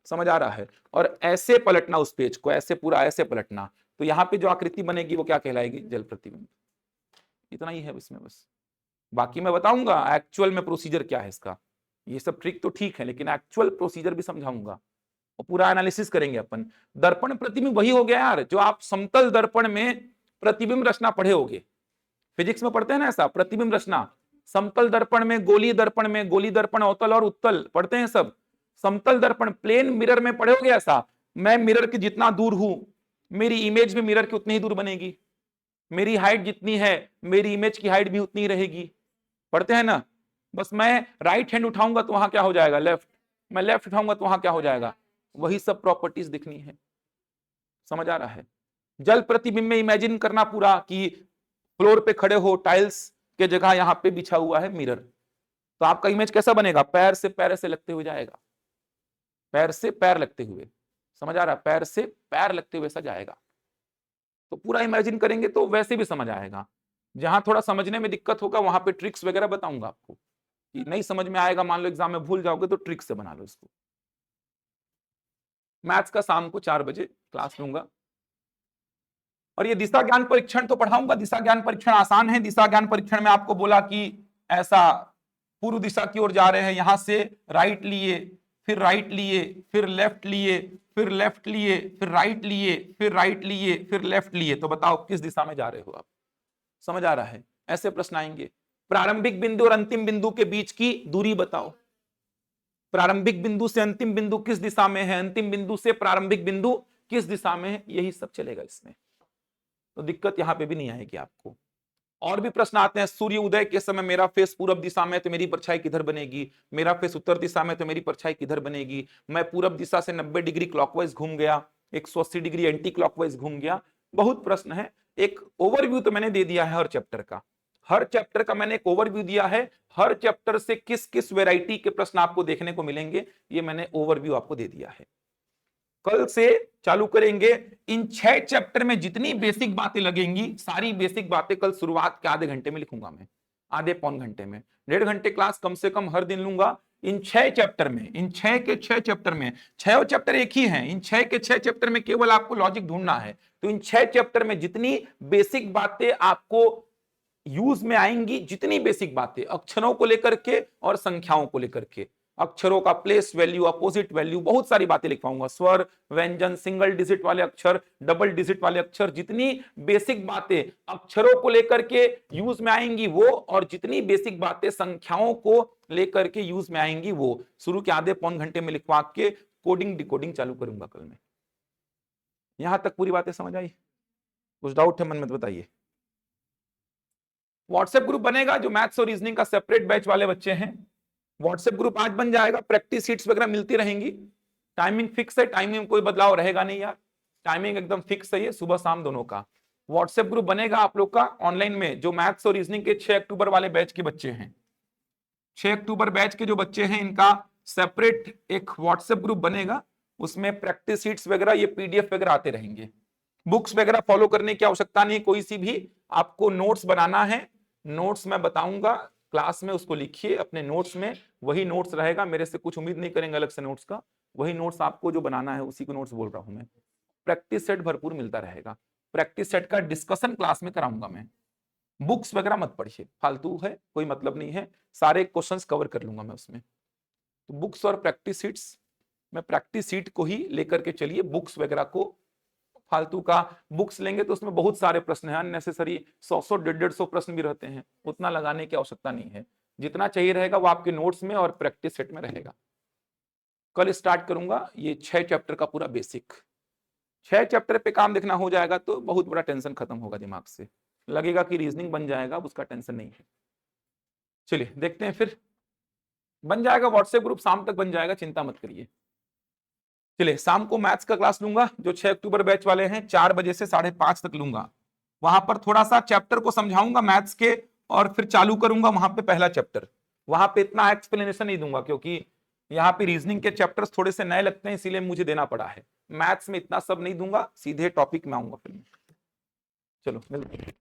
समझ आ रहा है। और ऐसे पलटना उस पेज को, ऐसे पूरा ऐसे पलटना, तो यहाँ पे जो आकृति बनेगी वो क्या कहलाएगी, जल प्रतिबिंब। इतना ही है इसमें बस। बाकी मैं बताऊंगा एक्चुअल में प्रोसीजर क्या है इसका। ये सब ट्रिक तो ठीक है, लेकिन एक्चुअल प्रोसीजर भी समझाऊंगा और पूरा एनालिसिस करेंगे अपन। दर्पण प्रतिबिंब वही हो गया यार, जो आप समतल दर्पण में प्रतिबिंब रचना पढ़े होगे, फिजिक्स में पढ़ते हैं ना ऐसा, प्रतिबिंब रचना। समतल दर्पण में, गोलीय दर्पण में, गोलीय दर्पण अवतल और उत्तल पढ़ते हैं सब। समतल दर्पण प्लेन मिरर में पढ़े होगे ऐसा, मैं मिरर के जितना दूर हूं, मेरी इमेज भी मिरर की उतनी ही दूर बनेगी। मेरी हाइट जितनी है, मेरी इमेज की हाइट भी उतनी ही रहेगी। पढ़ते हैं ना। बस मैं राइट हैंड उठाऊंगा तो वहां क्या हो जाएगा, लेफ्ट। मैं लेफ्ट उठाऊंगा तो वहां क्या हो जाएगा, वही सब प्रॉपर्टीज दिखनी है। समझ आ रहा है। जल प्रतिबिंब में इमेजिन करना पूरा कि फ्लोर पे खड़े हो, टाइल्स के जगह यहाँ पे बिछा हुआ है मिरर, तो आपका इमेज कैसा बनेगा, पैर से पैर ऐसे लगते हुए जाएगा, पैर से पैर लगते हुए। समझ आ रहा है, पैर से पैर लगते हुए ऐसा जाएगा। तो पूरा इमेजिन करेंगे तो वैसे भी समझ आएगा। जहां थोड़ा समझने में दिक्कत होगा वहां पे ट्रिक्स वगैरह बताऊंगा आपको, कि नहीं समझ में आएगा, मान लो एग्जाम में भूल जाओगे तो ट्रिक से बना लो इसको। मैथ्स का शाम को 4 बजे क्लास लूंगा। और ये दिशा ज्ञान परीक्षण तो पढ़ाऊंगा। दिशा ज्ञान परीक्षण आसान है। दिशा ज्ञान परीक्षण में आपको बोला कि ऐसा पूर्व दिशा की ओर जा रहे हैं, यहां से राइट लिए, फिर राइट लिए, फिर लेफ्ट लिए, फिर लेफ्ट लिए, फिर राइट लिए, फिर राइट लिए, फिर लेफ्ट लिए, तो बताओ किस दिशा में जा रहे हो आप। समझ आ रहा है। ऐसे प्रश्न आएंगे। प्रारंभिक बिंदु और अंतिम बिंदु के बीच की दूरी बताओ। प्रारंभिक बिंदु से अंतिम बिंदु किस दिशा में है, अंतिम बिंदु से प्रारंभिक बिंदु किस दिशा में है, यही सब चलेगा इसमें। तो दिक्कत यहां पे भी नहीं आएगी आपको। और भी प्रश्न आते हैं, सूर्य उदय के समय मेरा फेस पूरब दिशा में तो मेरी परछाई किधर बनेगी, मेरा फेस उत्तर दिशा में तो मेरी परछाई किधर बनेगी, मैं पूरब दिशा से 90 डिग्री क्लॉकवाइज घूम गया, 180 डिग्री एंटी क्लॉकवाइज घूम गया। बहुत प्रश्न है। एक ओवरव्यू तो मैंने दे दिया है हर चैप्टर का, हर चैप्टर का मैंने एक ओवरव्यू दिया है। हर चैप्टर से किस किस वैरायटी के प्रश्न आपको देखने को मिलेंगे, ये मैंने ओवरव्यू आपको दे दिया है। कल से चालू करेंगे। इन 6 चैप्टर में जितनी बेसिक बातें लगेंगी, सारी बेसिक बातें कल शुरुआत के आधे घंटे में लिखूंगा मैं, आधे पौन घंटे में। 1.5 घंटे क्लास कम से कम हर दिन लूंगा। इन 6 चैप्टर में, इन 6 के 6 चैप्टर में, 6 चैप्टर एक ही हैं, इन 6 के 6 चैप्टर में केवल आपको लॉजिक ढूंढना है। तो इन 6 चैप्टर में जितनी बेसिक बातें आपको यूज में आएंगी, जितनी बेसिक बातें अक्षरों को लेकर के और संख्याओं को लेकर के, अक्षरों का प्लेस वैल्यू, अपोजिट वैल्यू, बहुत सारी बातें लिखवाऊंगा। स्वर, व्यंजन, सिंगल डिजिट वाले अक्षर, डबल डिजिट वाले अक्षर, जितनी बेसिक बातें अक्षरों को लेकर के यूज में आएंगी वो, और जितनी बेसिक बातें संख्याओं को लेकर के यूज में आएंगी वो, शुरू के आधे पौन घंटे में लिखवा के कोडिंग डिकोडिंग चालू करूंगा कल में। यहां तक पूरी बातें समझ आई? कुछ डाउट है मन में तो बताइए। व्हाट्सएप ग्रुप बनेगा जो मैथ्स और रीजनिंग का सेपरेट बैच वाले बच्चे हैं, व्हाट्सएप ग्रुप आज बन जाएगा। प्रैक्टिस शीट्स वगैरह मिलती रहेंगी। टाइमिंग फिक्स है, टाइमिंग में कोई बदलाव रहेगा नहीं यार, टाइमिंग एकदम फिक्स है, ये सुबह शाम दोनों का। व्हाट्सएप ग्रुप बनेगा आप लोग का ऑनलाइन में, जो मैथ्स और रीजनिंग के 6 अक्टूबर वाले बैच के बच्चे हैं, 6 अक्टूबर बैच के जो बच्चे हैं, इनका सेपरेट एक व्हाट्सएप ग्रुप बनेगा। उसमें प्रैक्टिस शीट्स वगैरह, ये पीडीएफ वगैरह आते रहेंगे। बुक्स वगैरह फॉलो करने की आवश्यकता नहीं, कोई सी भी। आपको नोट्स बनाना है, नोट्स मैं बताऊंगा क्लास में, उसको लिखिए अपने नोट्स में, वही नोट्स रहेगा। मेरे से कुछ उम्मीद नहीं करेंगे अलग से नोट्स का, वही नोट्स आपको जो बनाना है उसी को नोट्स बोल रहा हूं मैं। प्रैक्टिस सेट भरपूर मिलता रहेगा, प्रैक्टिस सेट का डिस्कशन क्लास में कराऊंगा मैं। बुक्स वगैरह मत पढ़िए, फालतू है, कोई मतलब नहीं है, सारे क्वेश्चंस कवर कर लूंगा मैं उसमें। तो बुक्स और प्रैक्टिस शीट्स, मैं प्रैक्टिस शीट को ही लेकर के चलिए, बुक्स वगैरह को फालतू का, बुक्स लेंगे तो उसमें बहुत सारे प्रश्न हैं अननेसेसरी, 100 150 प्रश्न भी रहते हैं, उतना लगाने की आवश्यकता नहीं है। जितना चाहिए रहेगा वो आपके नोट्स में और प्रैक्टिस सेट में रहेगा। कल स्टार्ट करूंगा ये 6 चैप्टर का पूरा बेसिक, 6 चैप्टर पे काम देखना हो जाएगा तो बहुत बड़ा टेंशन खत्म होगा दिमाग से, लगेगा कि रीजनिंग बन जाएगा, उसका टेंशन नहीं है। चलिए देखते हैं फिर, बन जाएगा व्हाट्सएप ग्रुप, शाम तक बन जाएगा, चिंता मत करिए। चलिए शाम को मैथ्स का क्लास लूंगा जो 6 अक्टूबर बैच वाले हैं, 4 बजे से 5:30 तक लूंगा। वहां पर थोड़ा सा चैप्टर को समझाऊंगा मैथ्स के, और फिर चालू करूंगा वहां पे पहला चैप्टर। वहां पे इतना एक्सप्लेनेशन नहीं दूंगा क्योंकि यहाँ पे रीजनिंग के चैप्टर्स थोड़े से नए लगते हैं, इसीलिए मुझे देना पड़ा है। मैथ्स में इतना सब नहीं दूंगा, सीधे टॉपिक में आऊंगा फिर। चलो मिलते हैं।